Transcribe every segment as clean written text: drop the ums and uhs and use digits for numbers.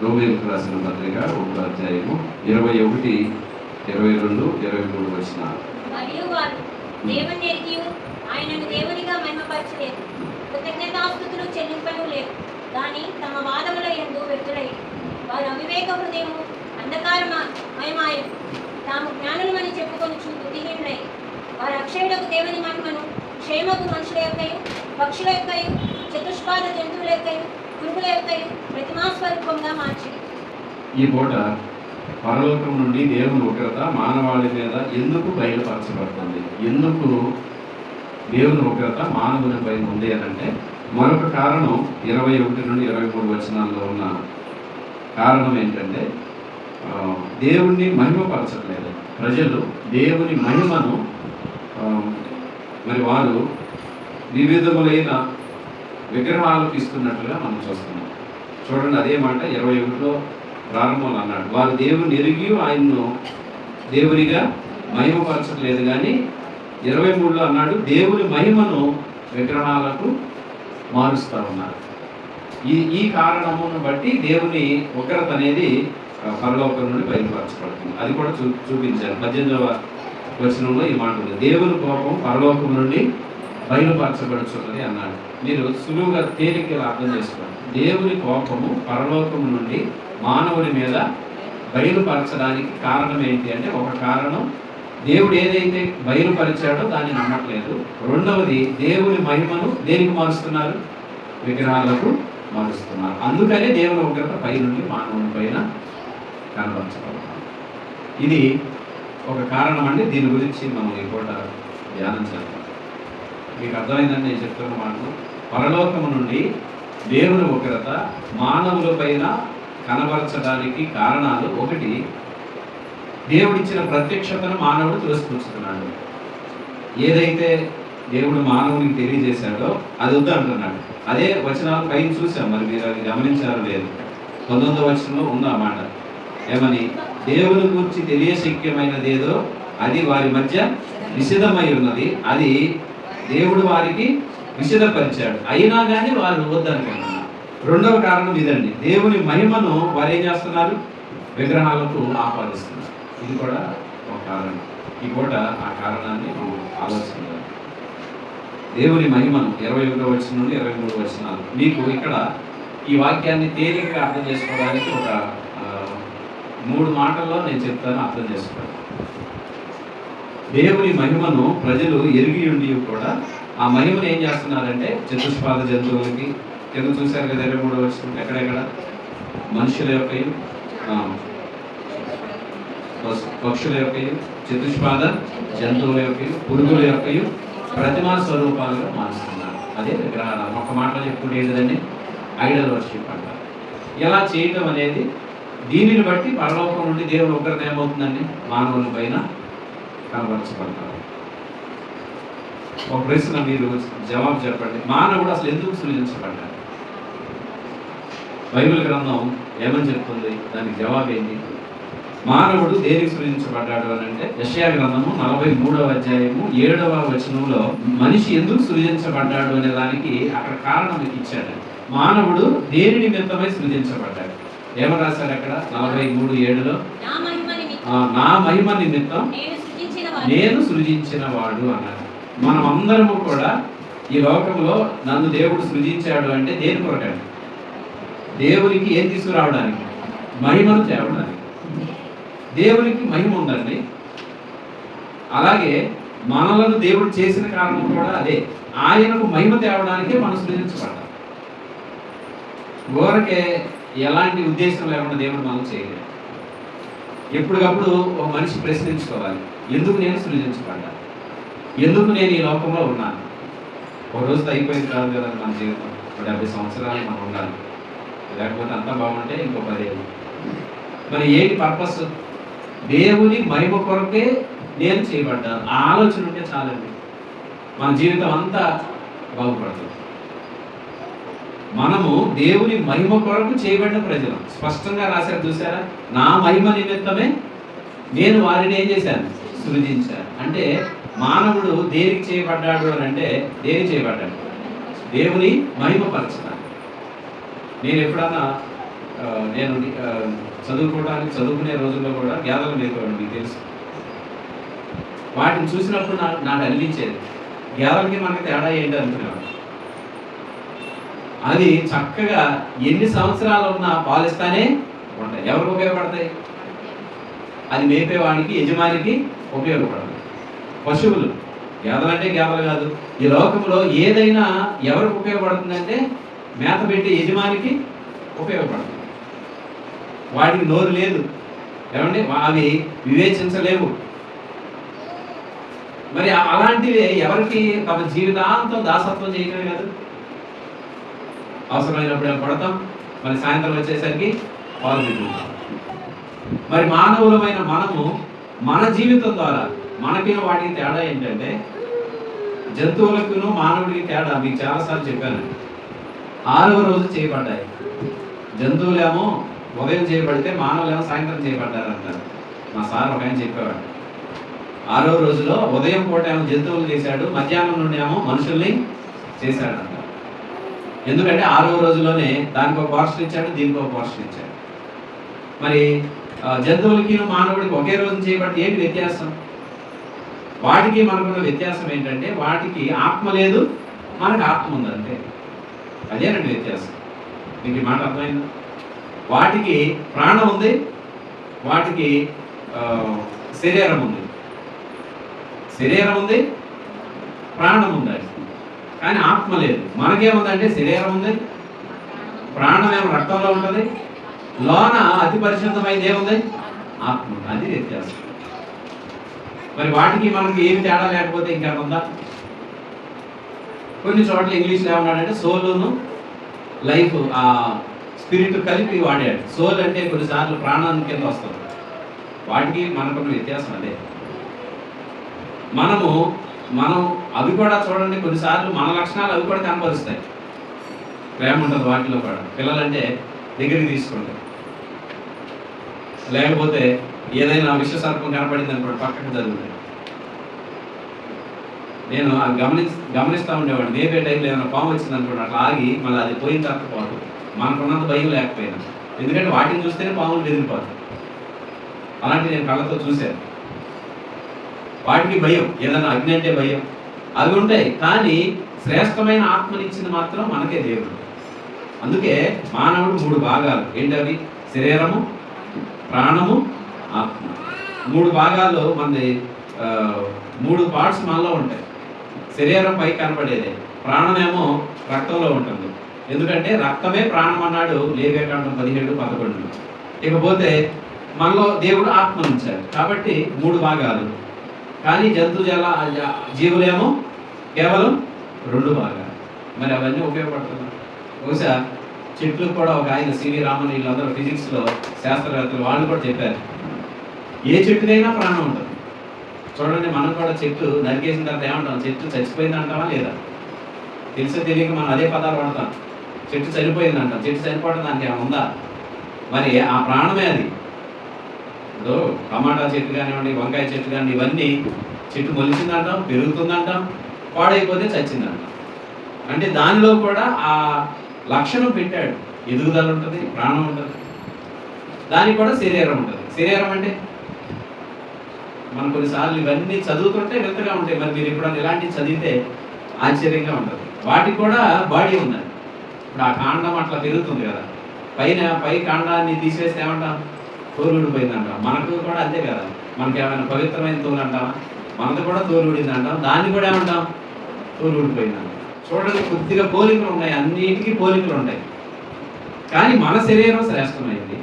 రోమీయులకు రాసిన పత్రిక 1వ అధ్యాయము 21, 22, 23 వచనాలు. మరియు వారు దేవుని ఎరిగి ఆయనను దేవునిగా మహిమపరచలేదు, కృతజ్ఞతాస్తుతులు చెల్లింపను లేదు, కానీ తమ వాదముల యందు వ్యక్తులై వారు అవివేక హృదయము అంధకారమయమాయను, తాము జ్ఞానులమని చెప్పుకొనుచు బుద్ధిహీనులై వారు అక్షయుడకు దేవుని మహిమను క్షేమకు మనుషుల యొక్కయు పక్షుల యొక్కయు చతుష్పాద జంతువుల యొక్కయు పురుగుల యొక్కయు ప్రతిమాస్వరూపంగా మార్చి. ఈ పూట పరలోకం నుండి దేవుని ఉగ్రత మానవాళి మీద ఎందుకు బయలుపరచబడుతుంది? ఎందుకు దేవుని ఉగ్రత మానవుని పైన ఉంది అని అంటే, మరొక కారణం 21 నుండి 23 వచనాల్లో ఉన్న కారణం ఏంటంటే, దేవుణ్ణి మహిమపరచట్లేదు ప్రజలు. దేవుని మహిమను మరి వారు వివిధములైన విగ్రహాలకు ఇస్తున్నట్లుగా మనం చూస్తున్నాం. చూడండి, అదే మాట 21లో ప్రారంభంలో అన్నాడు, వారు దేవుని ఎరిగి ఆయన్ను దేవునిగా మహిమపరచట్లేదు. కానీ 23లో అన్నాడు, దేవుని మహిమను విగ్రహాలకు మారుస్తూ ఉన్నారు. ఈ కారణమును బట్టి దేవుని ఉగ్రత అనేది పరలోకం నుండి బయలుపరచబడుతుంది. అది కూడా చూపించారు. 18వ వచనంలో ఈ మాట ఉంది, దేవుని కోపం పరలోకం నుండి బయలుపరచబడుచున్నది అన్నాడు. మీరు సులువుగా తేలికగా అర్థం చేసుకోండి. దేవుని కోపము పరలోకం నుండి మానవుని మీద బయలుపరచడానికి కారణం ఏంటి అంటే, ఒక కారణం దేవుడు ఏదైతే బయలుపరిచాడో దాన్ని నమ్మట్లేదు. రెండవది, దేవుని మహిమను దేనికి మారుస్తున్నారు? విగ్రహాలకు మారుస్తున్నారు. అందుకనే దేవుని ఉగ్రత పై నుండి మానవుని పైన కనబరచబడుతుంది. ఇది ఒక కారణం అండి. దీని గురించి మనం ఈ పూట ధ్యానం చేద్దాం. మీకు అర్థమైందని నేను చెప్తున్న మాటలు, పరలోకము నుండి దేవుని ఉగ్రత మానవుల పైన కనబరచడానికి కారణాలు: ఒకటి, దేవుడిచ్చిన ప్రత్యక్షతను మానవుడు తోసిపుచ్చుతున్నాడు. ఏదైతే దేవుడు మానవునికి తెలియజేశాడో అది వద్దు అంటున్నాడు. అదే వచనాలు పైన చూసాం, మరి మీరు అది గమనించారో లేదు. 19వ వచనంలో ఉంది ఆ మాట. ఏమని? దేవుని గురించి తెలియశక్యమైనదేదో అది వారి మధ్య నిషిద్ధమై ఉన్నది, అది దేవుడు వారికి నిషిద్ధపరిచాడు, అయినా కానీ వారు వద్దనుకుంటున్నారు. రెండవ కారణం ఇదండి, దేవుని మహిమను వారు ఏం చేస్తున్నారు? విగ్రహాలకు ఆపాదిస్తున్నారు. ఇది కూడా ఒక కారణం. ఈ కూడా ఆ కారణాన్ని మనం ఆలోచించాలి. దేవుని మహిమను 21వ వచనం నుండి 23 వచనాలు. మీకు ఇక్కడ ఈ వాక్యాన్ని తేలికగా అర్థం చేసుకోవడానికి ఒక 3 మాటల్లో నేను చెప్తాను, అర్థం చేసుకోండి. దేవుని మహిమను ప్రజలు ఎరిగి ఉండి కూడా ఆ మహిమను ఏం చేస్తున్నారంటే, చతుష్పాద జంతువులకి, కింద చూశారు కదా 23వ వచనం, ఎక్కడెక్కడ మనుషుల యొక్కయు పక్షుల యొక్కయు చతుష్పాద జంతువుల యొక్కయు పురుగుల యొక్కయు ప్రతిమా స్వరూపాలుగా మారుస్తున్నారు. అదే విగ్రహారాధన. ఒక మాటలో చెప్పుకుంటే ఏంటిదండి? ఐడల్ వర్షిప్ అంటారు. ఇలా చేయటం అనేది, దీనిని బట్టి పరలోకం నుండి దేవుని ఉగ్రత ఏమవుతుందండి? మానవుల పైన కనబరచబడతారు. ఒక ప్రశ్న మీరు జవాబు చెప్పండి. మానవుడు అసలు ఎందుకు సృజించబడ్డాడు? బైబిల్ గ్రంథం ఏమని చెప్తుంది? దానికి జవాబు ఏంటి? మానవుడు దేనికి సృజించబడ్డాడు అని అంటే, యెషయా గ్రంథము 43వ అధ్యాయము 7వ వచనంలో మనిషి ఎందుకు సృజించబడ్డాడు అనే దానికి అక్కడ కారణం ఇచ్చాడు. మానవుడు దేని నిమిత్తమై సృజించబడ్డాడు? ఏమని రాశాడు అక్కడ? 43:7లో నా మహిమ నిమిత్తం నేను సృజించిన వాడు అన్నాడు. మనం అందరము కూడా ఈ లోకంలో నన్ను దేవుడు సృజించాడు అంటే దేని కొరకండి? దేవునికి ఏం తీసుకురావడానికి? మహిమను తేవడానికి. దేవునికి మహిమ ఉందండి. అలాగే మనలను దేవుడు చేసిన కారణం కూడా అదే, ఆయనకు మహిమ తేవడానికే మనం సృజించబడ్డాం. ఊరకే ఎలాంటి ఉద్దేశం లేకుండా దేవుడు మనం చేయలేదు. ఎప్పటికప్పుడు ఒక మనిషి ప్రశ్నించుకోవాలి, ఎందుకు నేను సృజించబడ్డా, ఎందుకు నేను ఈ లోకంలో ఉన్నాను. ఒక రోజుతో అయిపోయింది కాదు కదా మన జీవితం. 70 సంవత్సరాలు మనం ఉండాలి, లేకపోతే అంతా బాగుంటే ఇంకో 10 ఏళ్ళు. మరి ఏంటి పర్పస్? దేవుని మహిమ కొరకే నేను చేయబడ్డాను. ఆ ఆలోచన ఉంటే చాలండి, మన జీవితం అంతా బాగుపడుతుంది. మనము దేవుని మహిమ కొరకు చేయబడిన ప్రజలు. స్పష్టంగా రాశారు, చూసారా? నా మహిమ నిమిత్తమే నేను వారిని ఏం చేశాను? సృజించాను. అంటే మానవుడు దేనికి చేయబడ్డాడు అని అంటే, దేనికి చేయబడ్డాడు? దేవుని మహిమపరచడానికి. నేను ఎప్పుడన్నా నేను చదువుకునే రోజుల్లో కూడా గేదెలు మేపేవాడు, మీకు తెలుసు. వాటిని చూసినప్పుడు నాకు అనిపించేది, గేదెలకి మనకి తేడా ఏంటి అనుకునేవాడు. అది చక్కగా ఎన్ని సంవత్సరాలు ఉన్నా పాలిస్తానే ఉంటాయి. ఎవరికి ఉపయోగపడతాయి? అది మేపేవాడికి, యజమానికి ఉపయోగపడదు. పశువులు, గేదెలంటే గేదెలు కాదు, ఈ లోకంలో ఏదైనా ఎవరికి ఉపయోగపడుతుందంటే మేత పెట్టే యజమానికి ఉపయోగపడుతుంది. వాటికి నోరు లేదు, ఏమండి, అవి వివేచించలేవు. మరి అలాంటివి ఎవరికి తమ జీవితాంతం దాసత్వం చేయటమే కాదు. అవసరమైనప్పుడు పడతాం, మరి సాయంత్రం వచ్చేసరికి పాలు పెట్టుకుంటాం. మరి మానవులమైన మనము మన జీవితం ద్వారా మనకి వాటికి తేడా ఏంటంటే, జంతువులకును మానవుడికి తేడా మీకు చాలాసార్లు చెప్పాను. 6వ రోజు చేయబడ్డాయి. జంతువులేమో ఉదయం చేయబడితే మానవులేమో సాయంత్రం చేయబడ్డారు అంటారు. మా సార్ ఒక ఆయన చెప్పేవాడు. 6వ రోజులో ఉదయం పూట ఏమో జంతువులు చేశాడు, మధ్యాహ్నం నుండి ఏమో మనుషుల్ని చేశాడు అంటారు. ఎందుకంటే 6వ రోజులోనే దానికి ఒక పోర్షన్ ఇచ్చాడు, దీనికి ఒక పోర్షన్ ఇచ్చాడు. మరి జంతువులకి మానవుడికి ఒకే రోజు చేయబట్టి ఏంటి వ్యత్యాసం? వాటికి మనకున్న వ్యత్యాసం ఏంటంటే, వాటికి ఆత్మ లేదు, మనకు ఆత్మ ఉంది అంతే. అదేనండి వ్యత్యాసం. మీకు ఈ మాట అర్థమైందా? వాటికి ప్రాణం ఉంది, వాటికి శరీరం ఉంది. శరీరం ఉంది, ప్రాణం ఉంది, కానీ ఆత్మ లేదు. మనకేముందంటే శరీరం ఉంది, ప్రాణం ఏమో రక్తంలో ఉంటుంది, లోన అతి పరిశుద్ధమైనది ఏముంది? ఆత్మ. అది వ్యత్యాసం. మరి వాటికి మనకి ఏమి తేడా లేకపోతే ఇంకేముందా? కొన్ని చోట్ల ఇంగ్లీష్లో ఏమన్నాడంటే సోలును లైఫ్, ఆ స్పిరిట్ కలిపి వాడాడు. సోల్ అంటే కొన్నిసార్లు ప్రాణానికి కింద వస్తుంది. వాటికి మనకున్న వ్యత్యాసం అదే. మనం అవి కూడా చూడండి, కొన్నిసార్లు మన లక్షణాలు అవి కూడా కనపరుస్తాయి. ప్రేమ ఉంటుంది వాటిలో కూడా. పిల్లలంటే దగ్గరికి తీసుకుంటారు, లేకపోతే ఏదైనా విషసర్పం కనపడింది అనుకోండి పక్కకు జరుగుతుంది. నేను గమనిస్తూ ఉండేవాడిని. మేపే టైంలో ఏమైనా పాము వచ్చింది అనుకోండి, అట్లా ఆగి మళ్ళీ అది పోయిన తర్వాత పోతుంది. మనకున్నంత భయం లేకపోయినా, ఎందుకంటే వాటిని చూస్తేనే పాములు బెదిరిపోతాయి. అలాంటి నేను కళ్ళతో చూశాను. వాటికి భయం, ఏదైనా అగ్ని అంటే భయం, అవి ఉంటాయి. కానీ శ్రేష్టమైన ఆత్మనిచ్చింది మాత్రం మనకే దేవుడు. అందుకే మానవుడు 3 భాగాలు ఏంటవి? శరీరము, ప్రాణము, ఆత్మ. 3 భాగాల్లో మనది 3 పార్ట్స్ మనలో ఉంటాయి. శరీరం పై కనపడేదే, ప్రాణమేమో రక్తంలో ఉంటుంది. ఎందుకంటే రక్తమే ప్రాణం అన్నాడు లేవ్యకాండం 17:11. ఇకపోతే మనలో దేవుడు ఆత్మనిచ్చాడు. కాబట్టి 3 భాగాలు. కానీ జీవులేమో కేవలం 2 భాగాలు. మరి అవన్నీ ఉపయోగపడుతున్నాయి. బహుశా చెట్లు కూడా ఒక ఆయన సివి రామన్ వీళ్ళందరూ ఫిజిక్స్లో శాస్త్రవేత్తలు వాళ్ళు కూడా చెప్పారు, ఏ చెట్టుకైనా ప్రాణం ఉంటుంది. చూడండి, మనం కూడా చెట్టు నరికేసిన తర్వాత ఏమంటాం? చెట్టు చచ్చిపోయింది అంటామా లేదా? తెలిసో తెలియక మనం అదే పదాలు వాడతాం. చెట్టు చనిపోయింది అంటాం. చెట్టు చనిపోవడం దానికి ఏమైనా ఉందా? మరి ఆ ప్రాణమే అది. ఇప్పుడు టమాటా చెట్టు కానివ్వండి, వంకాయ చెట్టు కానివ్వండి, ఇవన్నీ చెట్టు మొలిచిందంటాం, పెరుగుతుందంటాం, పాడైపోతే చచ్చిందంటాం. అంటే దానిలో కూడా ఆ లక్షణం పెట్టాడు. ఎదుగుదల ఉంటుంది, ప్రాణం ఉంటుంది, దానికి కూడా శరీరం ఉంటుంది. శరీరం అంటే మనం కొన్నిసార్లు ఇవన్నీ చదువుతుంటే వింతగా ఉంటాయి. మరి మీరు ఎప్పుడన్నా ఇలాంటివి చదివితే ఆశ్చర్యంగా ఉంటుంది. వాటికి కూడా బాడీ ఉందండి. ఇప్పుడు ఆ కాండం అట్లా పెరుగుతుంది కదా, పై కాండాన్ని తీసేస్తే ఏమంటాం? తోలు ఊడిపోయింది అంటాం. మనకు కూడా అంతే కదా. మనకి ఏమైనా పవిత్రమైన తోలు అంటామా? మనది కూడా తోలు ఊడింది అంటాం. దాన్ని కూడా ఏమంటాం? తోలు ఊడిపోయింది అంటాం. చూడండి, కొద్దిగా పోలికలు ఉన్నాయి, అన్నిటికీ పోలికలు ఉంటాయి. కానీ మన శరీరం శ్రేష్టమైంది,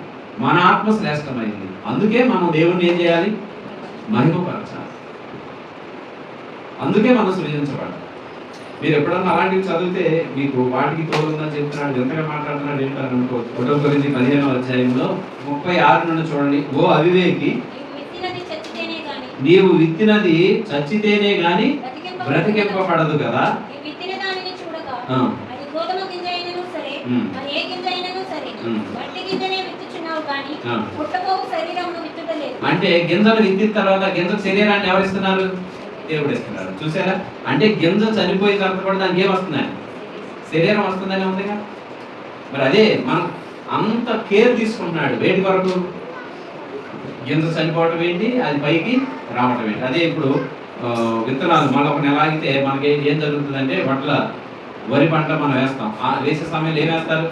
మన ఆత్మ శ్రేష్టమైంది. అందుకే మనం దేవుణ్ణి ఏం చేయాలి? మహిమపరచాలి. అందుకే మనం సృజించబడాలి. మీరు ఎప్పుడన్నా అలాంటివి చదివితే మీకు వాటికి తోలుందని చెప్తున్నాడు, ఎంతగా మాట్లాడుతున్నాడు ఏంటని అనుకోవచ్చు. 1 కొరింథీ 15వ అధ్యాయంలో 36 నుండి చూడండి. ఓ అవివేకి, నీవు విత్తినది చచ్చితేనే గాని బ్రతికింపబడదు కదా. అంటే గింజను విత్తిన తర్వాత గింజ శరీరాన్ని ఎవరిస్తున్నారు? దేవుడు ఇస్తున్నారు. చూసారా? అంటే గింజ చనిపోయిన తర్వాత కూడా దానికి ఏం వస్తున్నాయి? శరీరం వస్తుందని ఉందిగా. మరి అదే మనం అంత కేర్ తీసుకుంటున్నాడు. వేటి వరకు? గింజ చనిపోవటం ఏంటి, అది పైకి రావటం ఏంటి. అదే ఇప్పుడు విత్తనాలు మళ్ళీ ఒక నెల ఆగితే మనకి ఏం జరుగుతుందంటే, వరి పంట మనం వేస్తాం. వేసే సమయంలో ఏం వేస్తారు?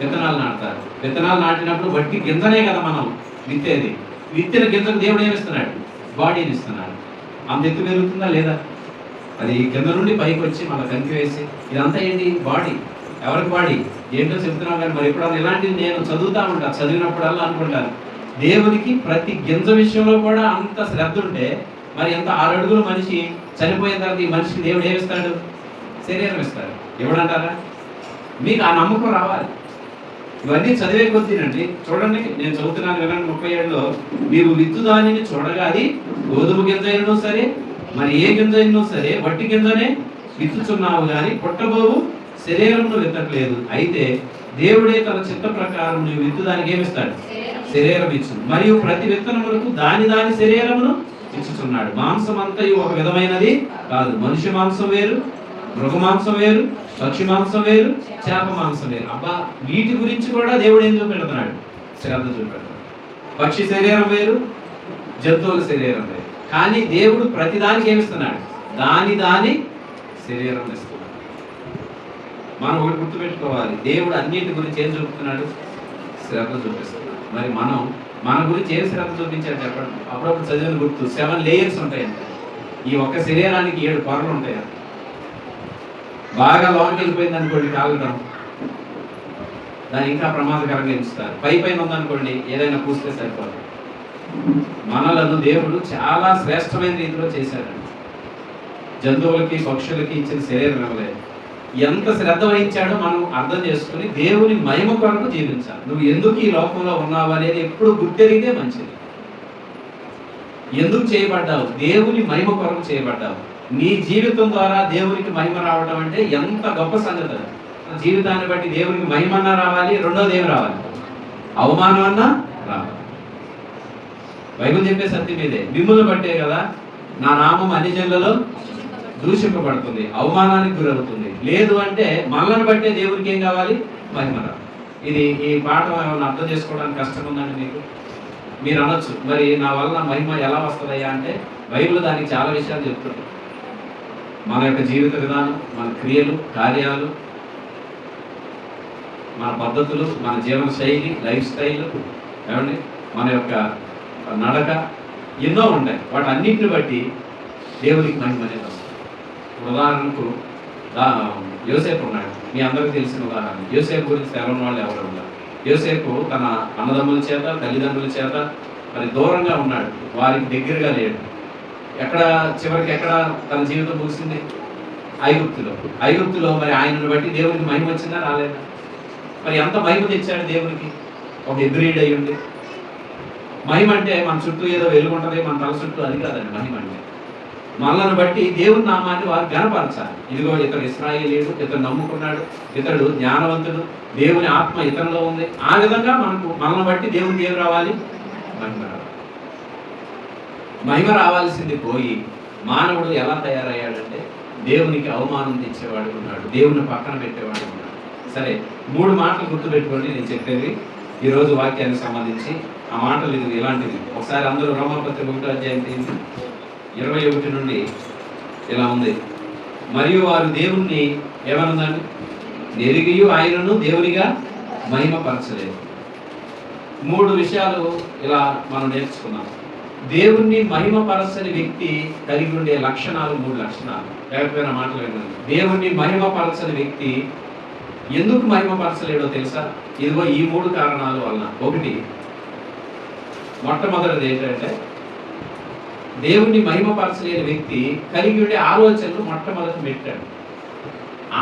విత్తనాలు నాటుతారు. విత్తనాలు నాటినప్పుడు వట్టి గింజనే కదా మనం విత్తేది. విత్తిన గింజకు దేవుడు ఏమిస్తున్నాడు? బాడీని ఇస్తున్నాడు. అంత ఎత్తు పెరుగుతుందా లేదా? అది కింద నుండి పైకి వచ్చి మన కంకి వేసి ఇదంతా ఏంటి? బాడీ. ఎవరికి బాడీ? ఏంటో చెప్తున్నాం. కానీ మరి ఎప్పుడన్నా ఇలాంటివి నేను చదువుతూ ఉంటాను. చదివినప్పుడల్లా అనుకుంటాను, దేవునికి ప్రతి గింజ విషయంలో కూడా అంత శ్రద్ధ ఉంటే మరి ఎంత 6 అడుగుల మనిషి చనిపోయిన తర్వాత ఈ మనిషికి దేవుడు ఏమిస్తాడు? శరీరం ఇస్తాడు. ఎవడంటారా? మీకు ఆ నమ్మకం రావాలి. ఇవన్నీ చదివే కొద్దీనండి. చూడండి, నేను చదువుతున్నాను వినండి. 37లో మీరు విత్తు దానిని చూడగా అది గోధుమ గింజ అయినో సరే, మరి ఏ గింజ అయినో సరే, వట్టి గింజనే విత్తుచున్నావు కానీ పుట్టబోవు శరీరమును విత్తట్లేదు. అయితే దేవుడే తన చిత్త ప్రకారం నువ్వు విత్తు దానికి ఏమిస్తాడు? శరీరం ఇచ్చు. మరియు ప్రతి విత్తనములకు దాని శరీరమును ఇచ్చుచున్నాడు. మాంసం అంతయు ఒక విధమైనది కాదు. మనిషి మాంసం వేరు, మృగ మాంసం వేరు, పక్షి మాంసం వేరు, చేప మాంసం వేరు. అబ్బా, వీటి గురించి కూడా దేవుడు ఏం చూపెడుతున్నాడు? శ్రద్ధ చూపెడతాడు. పక్షి శరీరం వేరు, జంతువుల శరీరం వేరు. కానీ దేవుడు ప్రతిదానికి ఏమిస్తున్నాడు? దాని శరీరం ఇస్తున్నాడు. మనం ఒకటి గుర్తుపెట్టుకోవాలి, దేవుడు అన్నింటి గురించి ఏం చూపుతున్నాడు? శ్రద్ధ చూపిస్తున్నాడు. మరి మనం మన గురించి ఏం శ్రద్ధ చూపించాడు చెప్పండి. అప్పుడప్పుడు చదివిన గుర్తు 7 లేయర్స్ ఉంటాయంట. ఈ ఒక్క శరీరానికి 7 పొరలు ఉంటాయంట. బాగా లోనికి వెళ్ళిపోయింది అనుకోండి కాగడం, దాన్ని ఇంకా ప్రమాదకరంగా ఎంచుతారు. పైన ఉందనుకోండి, ఏదైనా పూస్తే సరిపోదు. మనలను దేవుడు చాలా శ్రేష్టమైన రీతిలో చేశాడండి. జంతువులకి పక్షులకి ఇచ్చిన శరీరం ఇవ్వలేదు. ఎంత శ్రద్ధ వహించాడో మనం అర్థం చేసుకుని దేవుని మహిమ కొరకు జీవించాలి. నువ్వు ఎందుకు ఈ లోకంలో ఉన్నావు అనేది ఎప్పుడు గుర్తెరిగితే మంచిది. ఎందుకు చేయబడ్డావు? దేవుని మహిమ కొరకు చేయబడ్డావు. నీ జీవితం ద్వారా దేవునికి మహిమ రావడం అంటే ఎంత గొప్ప సంగతి. జీవితాన్ని బట్టి దేవునికి మహిమ అన్నా రావాలి, రెండోది ఏమి రావాలి? అవమానం అన్నా రావాలి. బైబిల్ చెప్పే సత్యం ఇదే. మిమ్ములను బట్టే కదా నా నామం అన్ని జనులలో దూషింపబడుతుంది, అవమానానికి గురవుతుంది. లేదు అంటే మనల్ని బట్టే దేవునికి ఏం కావాలి? మహిమ రావాలి. ఇది ఈ పాఠం ఏమైనా అర్థం చేసుకోవడానికి కష్టం ఉందండి మీకు? మీరు అనొచ్చు, మరి నా వల్ల మహిమ ఎలా వస్తుందయ్యా అంటే, బైబిల్ దానికి చాలా విషయాలు చెప్తుంది. మన యొక్క జీవిత విధానం, మన క్రియలు, కార్యాలు, మన పద్ధతులు, మన జీవన శైలి, లైఫ్ స్టైల్, ఏమండి, మన యొక్క నడక ఎన్నో ఉంటాయి. వాటి అన్నింటిని బట్టి దేవునికి మహిమ అనేది వస్తుంది. ఉదాహరణకు యోసేపు ఉన్నాడు. మీ అందరికీ తెలిసిన ఉదాహరణ. యోసేపు గురించి తెలవని వాళ్ళు ఎవరు ఉన్నారు? యోసేపు తన అన్నదమ్ముల చేత, తల్లిదండ్రుల చేత మరి దూరంగా ఉన్నాడు. వారికి దగ్గరగా లేడు. చివరికి ఎక్కడ తన జీవితం ముగిసింది? ఐగుప్తులో మరి ఆయనను బట్టి దేవునికి మహిమ వచ్చిందా రాలేదా? మరి ఎంత మహిమ తెచ్చాడు దేవునికి? ఒక ఎదురీడ్ అయ్యుండి. మహిమ అంటే మన చుట్టూ ఏదో వెలుగుంటుంది, మన తల చుట్టూ, అది కాదండి మహిమ అంటే. మనల్ని బట్టి దేవుని నామాన్ని వారు గణపరచాలి. ఇదిగో ఇతడు ఇశ్రాయేలీయుడు, ఇతడు నమ్ముకున్నాడు, ఇతడు జ్ఞానవంతుడు, దేవుని ఆత్మ ఇతనిలో ఉంది. ఆ విధంగా మనల్ని బట్టి దేవునికి ఏం రావాలి? మహిమ రావాలి. మహిమ రావాల్సింది పోయి మానవుడు ఎలా తయారయ్యాడంటే దేవునికి అవమానం తెచ్చేవాడు ఉన్నాడు, దేవుని పక్కన పెట్టేవాడు ఉన్నాడు. సరే, 3 మాటలు గుర్తుపెట్టుకోండి నేను చెప్పేది ఈరోజు వాక్యానికి సంబంధించి. ఆ మాటలు ఇది ఇలాంటివి. ఒకసారి అందరూ రోమాపత్రిక 1వ అధ్యాయం 21 నుండి ఇలా ఉంది. మరియు వారు దేవుణ్ణి ఏమనుందండి? నెరిగియు ఆయనను దేవునిగా మహిమపరచలేదు. 3 విషయాలు ఇలా మనం నేర్చుకున్నాం. దేవుణ్ణి మహిమపరచని వ్యక్తి కలిగి ఉండే లక్షణాలు 3 లక్షణాలు. లేకపోయిన మాటలు వినండి. దేవుణ్ణి మహిమపరచని వ్యక్తి ఎందుకు మహిమపరచలేడో తెలుసా? ఇదిగో ఈ 3 కారణాల వలన. మొట్టమొదటిది ఏంటంటే, దేవుణ్ణి మహిమపరచలేని వ్యక్తి కలిగి ఉండే ఆలోచనలు మొట్టమొదటి పెట్టాడు.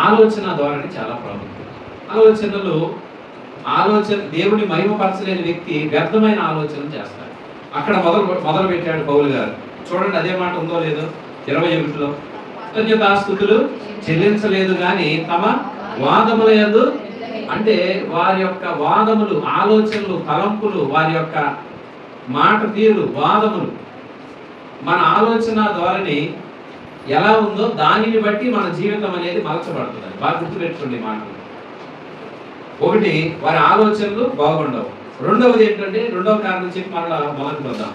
ఆలోచన ధోరణి చాలా ప్రాముఖ్యం. దేవుణ్ణి మహిమపరచలేని వ్యక్తి వ్యర్థమైన ఆలోచనలు చేస్తాడు. అక్కడ మొదలు పెట్టాడు పౌలు గారు. చూడండి, అదే మాట ఉందో లేదో 21లో. కృతజ్ఞతాస్తుతులు చెల్లించలేదు కానీ తమ వాదముల యందు, అంటే వారి యొక్క వాదములు, ఆలోచనలు, తలంపులు, వారి యొక్క మాట తీరు, వాదములు, మన ఆలోచన ధోరణి ఎలా ఉందో దానిని బట్టి మన జీవితం అనేది మలచబడుతుంది. బాగా గుర్తుపెట్టుకోండి మాటలు. ఒకటి, వారి ఆలోచనలు బాగుండవు. రెండవది ఏంటంటే, రెండవ కారణం చెప్పి మరలా మొదటి వద్దాం.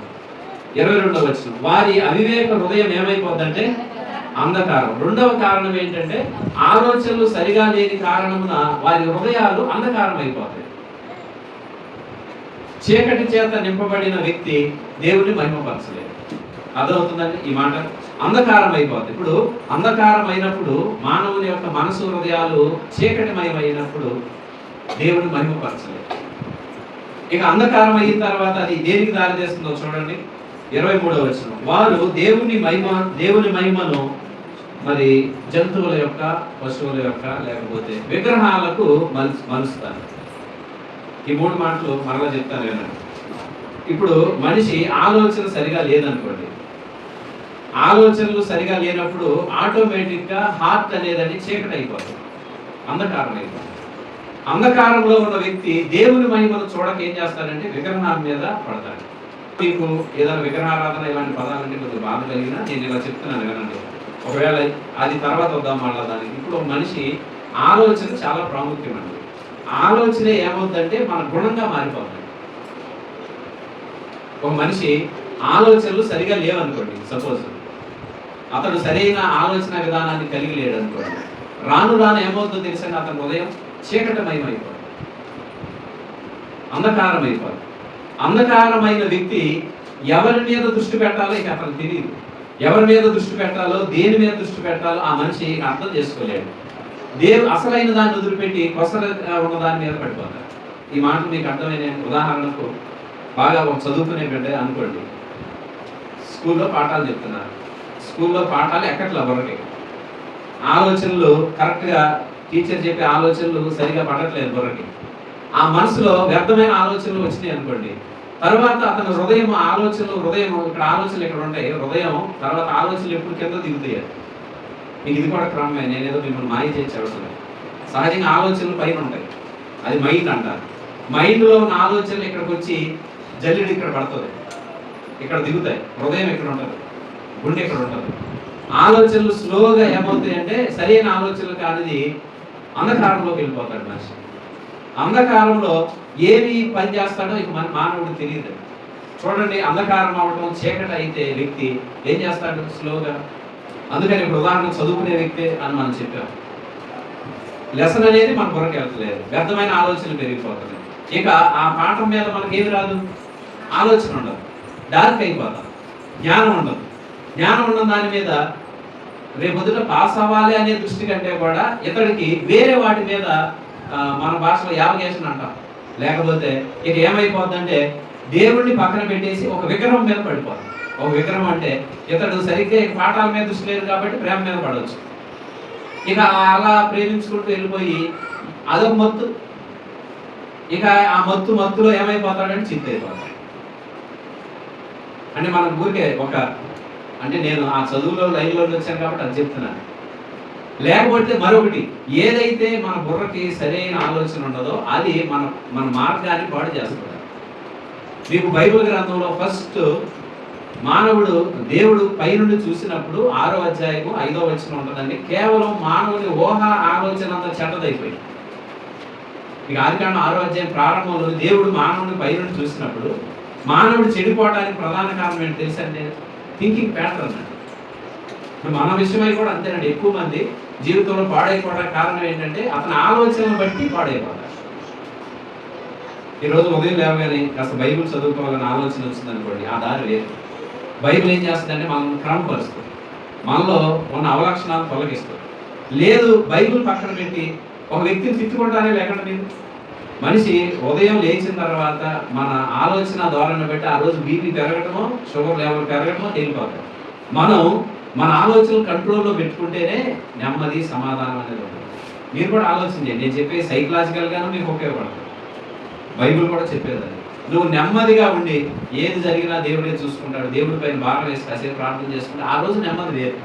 22వ వచనం, వారి అవివేక హృదయం ఏమైపోద్దంటే అంధకారం. రెండవ కారణం ఏంటంటే, ఆలోచనలు సరిగా లేని కారణమున వారి హృదయాలు అంధకారం అయిపోతాయి. చీకటి చేత నింపబడిన వ్యక్తి దేవుని మహిమపరచలేదు. అర్థమవుతుందండి ఈ మాట? అంధకారం అయిపోతుంది. ఇప్పుడు అంధకారం అయినప్పుడు మానవుని యొక్క మనసు హృదయాలు చీకటిమయమైనప్పుడు దేవుని మహిమపరచలేదు. ఇక అంధకారం అయిన తర్వాత అది దేనికి దారితీస్తుందో చూడండి. 23వ వచనం, వారు దేవుని మహిమను మరి జంతువుల యొక్క, పశువుల యొక్క, లేకపోతే విగ్రహాలకు మలుస్తారు. ఈ 3 మాటలు మరలా చెప్తాను వినండి. ఇప్పుడు మనిషి ఆలోచన సరిగా లేదనుకోండి, ఆలోచనలు సరిగా లేనప్పుడు ఆటోమేటిక్గా హార్ట్ అనేదని చీకటి అయిపోతుంది, అంధకారం అయిపోతుంది. అంధకారంలో ఉన్న వ్యక్తి దేవుని మహిమను చూడక ఏం చేస్తాడంటే విగ్రహాల మీద పడతాడు. మీకు ఏదైనా విగ్రహారాధన ఇలాంటి పదాలంటే కొద్దిగా బాధ కలిగినా నేను ఇలా చెప్తున్నాను వినండి. ఒకవేళ అది తర్వాత వద్దాం మళ్ళా దానికి. ఇప్పుడు మనిషి ఆలోచన చాలా ప్రాముఖ్యమండి. ఆలోచన ఏమవుతుందంటే మన గుణంగా మారిపోతుంది. ఒక మనిషి ఆలోచనలు సరిగా లేవనుకోండి, సపోజ్ అతడు సరైన ఆలోచన విధానాన్ని కలిగి లేడు అనుకోండి, రాను రాను ఏమవుతుందో తెలుసండి, అతని ఉదయం చీకటమయమైపోతుంది, అంధకారం అయిపోతుంది. అంధకారమైన వ్యక్తి ఎవరి మీద దృష్టి పెట్టాలో ఇక అతనికి తెలియదు. ఎవరి మీద దృష్టి పెట్టాలో, దేని మీద దృష్టి పెట్టాలో ఆ మనిషి అర్థం చేసుకోలేడు. అసలైన దాన్ని వదిలిపెట్టి కొసలుగా ఉన్న దాని మీద పడిపోతారు. ఈ మాట మీకు అర్థమైన ఉదాహరణకు, బాగా ఒక చదువుకునే బిడ్డ అనుకోండి, స్కూల్లో పాఠాలు చెప్తున్నారు, స్కూల్లో పాఠాలు ఎక్కట్లా బుర్రకి, ఆలోచనలు కరెక్ట్గా టీచర్ చెప్పే ఆలోచనలు సరిగా పడట్లేదు బుర్రకి, ఆ మనసులో వ్యర్థమైన ఆలోచనలు వచ్చినాయి అనుకోండి, తర్వాత అతను హృదయం ఇక్కడ ఆలోచనలు ఇక్కడ ఉంటాయి, హృదయం తర్వాత ఆలోచనలు ఎప్పుడు కింద దిగుతాయి. మీకు ఇది కూడా క్రమమే, నేనేదో మిమ్మల్ని మాయ చేసి అవసరం. సహజంగా ఆలోచనలు పైన ఉంటాయి, అది మైండ్ అంటారు. మైండ్లో ఉన్న ఆలోచనలు ఇక్కడికి వచ్చి జల్లిడి ఇక్కడ పడుతుంది, ఇక్కడ దిగుతాయి, హృదయం ఇక్కడ ఉంటుంది, గుండె ఇక్కడ ఉంటుంది. ఆలోచనలు స్లోగా ఏమవుతాయి అంటే సరైన ఆలోచనలు కానిది అంధకారంలోకి వెళ్ళిపోతాడు మనిషి. అంధకారంలో ఏమి పని చేస్తాడో ఇక మన మానవుడికి తెలియదు. చూడండి, అంధకారం అవ్వడం, చీకటి అయితే వ్యక్తి ఏం చేస్తాడు స్లోగా. అందుకని ఇప్పుడు ఉదాహరణ చదువుకునే వ్యక్తి అని మనం చెప్పాం, లెసన్ అనేది మన బుర్రకి వెళ్తలేదు, వ్యర్థమైన ఆలోచనలు పెరిగిపోతుంది. ఇక ఆ పాఠం మీద మనకి ఏమి రాదు, ఆలోచన ఉండదు, డార్క్ అయిపోతాం, జ్ఞానం ఉండదు. జ్ఞానం ఉన్న దాని మీద రేపొద్దున పాస్ అవ్వాలి అనే దృష్టి కంటే కూడా ఇతడికి వేరే వాటి మీద, మన భాషలో యావగేషన్ అంటాం, లేకపోతే ఇక ఏమైపోతుందంటే దేవుడిని పక్కన పెట్టేసి ఒక విగ్రహం మీద పడిపోతుంది. ఒక విగ్రహం అంటే ఇతడు సరిగ్గా పాఠాల మీద దృష్టి లేదు కాబట్టి ప్రేమ మీద పడవచ్చు. ఇక అలా ప్రేమించుకుంటూ వెళ్ళిపోయి అదొక మత్తు. ఇక ఆ మత్తులో ఏమైపోతాడంటే చిత్త అయిపోతాడు. అంటే మన ఊరికే అంటే నేను ఆ చదువులో లైన్లో వచ్చాను కాబట్టి అది చెప్తున్నాను. లేకపోతే మరొకటి, ఏదైతే మన బుర్రకి సరైన ఆలోచన ఉండదో అది మన మార్గాన్ని పాడు చేస్తుంది. మీకు బైబిల్ గ్రంథంలో ఫస్ట్ మానవుడు దేవుడు పైనుండి చూసినప్పుడు 6వ అధ్యాయము 5వ వచనం ఉంటుందండి. కేవలం మానవుని ఊహ ఆలోచన అంతా చెడ్డదైపోయింది. ఇక ఆదికాండం 6వ అధ్యాయం ప్రారంభంలో దేవుడు మానవుని పైనుండి చూసినప్పుడు మానవుడు చెడిపోవడానికి ప్రధాన కారణం ఏంటి తెలుసండి, థింకింగ్ ప్యాటర్న్ అండి. మన విషయమై కూడా అంతేనండి. ఎక్కువ మంది జీవితంలో పాడైపోవడానికి కారణం ఏంటంటే అతని ఆలోచనలు బట్టి పాడైపోతారు. ఈరోజు ఉదయం లేవగానే కాస్త బైబిల్ చదువుకోవాలని ఆలోచన వచ్చింది అనుకోండి, ఆ దారి లేదు. బైబిల్ ఏం చేస్తుందంటే మనల్ని క్రమపరుస్తుంది, మనలో ఉన్న అవలక్షణాలను తొలగిస్తుంది. లేదు, బైబిల్ పక్కన పెట్టి ఒక వ్యక్తిని తిట్టుకుంటానే లేకుండా మీరు మనిషి ఉదయం లేచిన తర్వాత మన ఆలోచన ధోరణి బట్టి ఆ రోజు బీపీ పెరగటమో, షుగర్ లెవెల్ పెరగటమో తేలిపోతాం. మనం మన ఆలోచనలు కంట్రోల్లో పెట్టుకుంటేనే నెమ్మది, సమాధానం అనేది ఉంటుంది. మీరు కూడా ఆలోచన చేయండి. నేను చెప్పే సైకలాజికల్గాను మీకు ఉపయోగపడుతుంది, బైబిల్ కూడా చెప్పేది. నువ్వు నెమ్మదిగా ఉండి ఏది జరిగినా దేవుడే చూసుకుంటాడు, దేవుడి పైన భారం వేసి కాసేపు ప్రార్థన చేసుకుంటే ఆ రోజు నెమ్మది వేరు.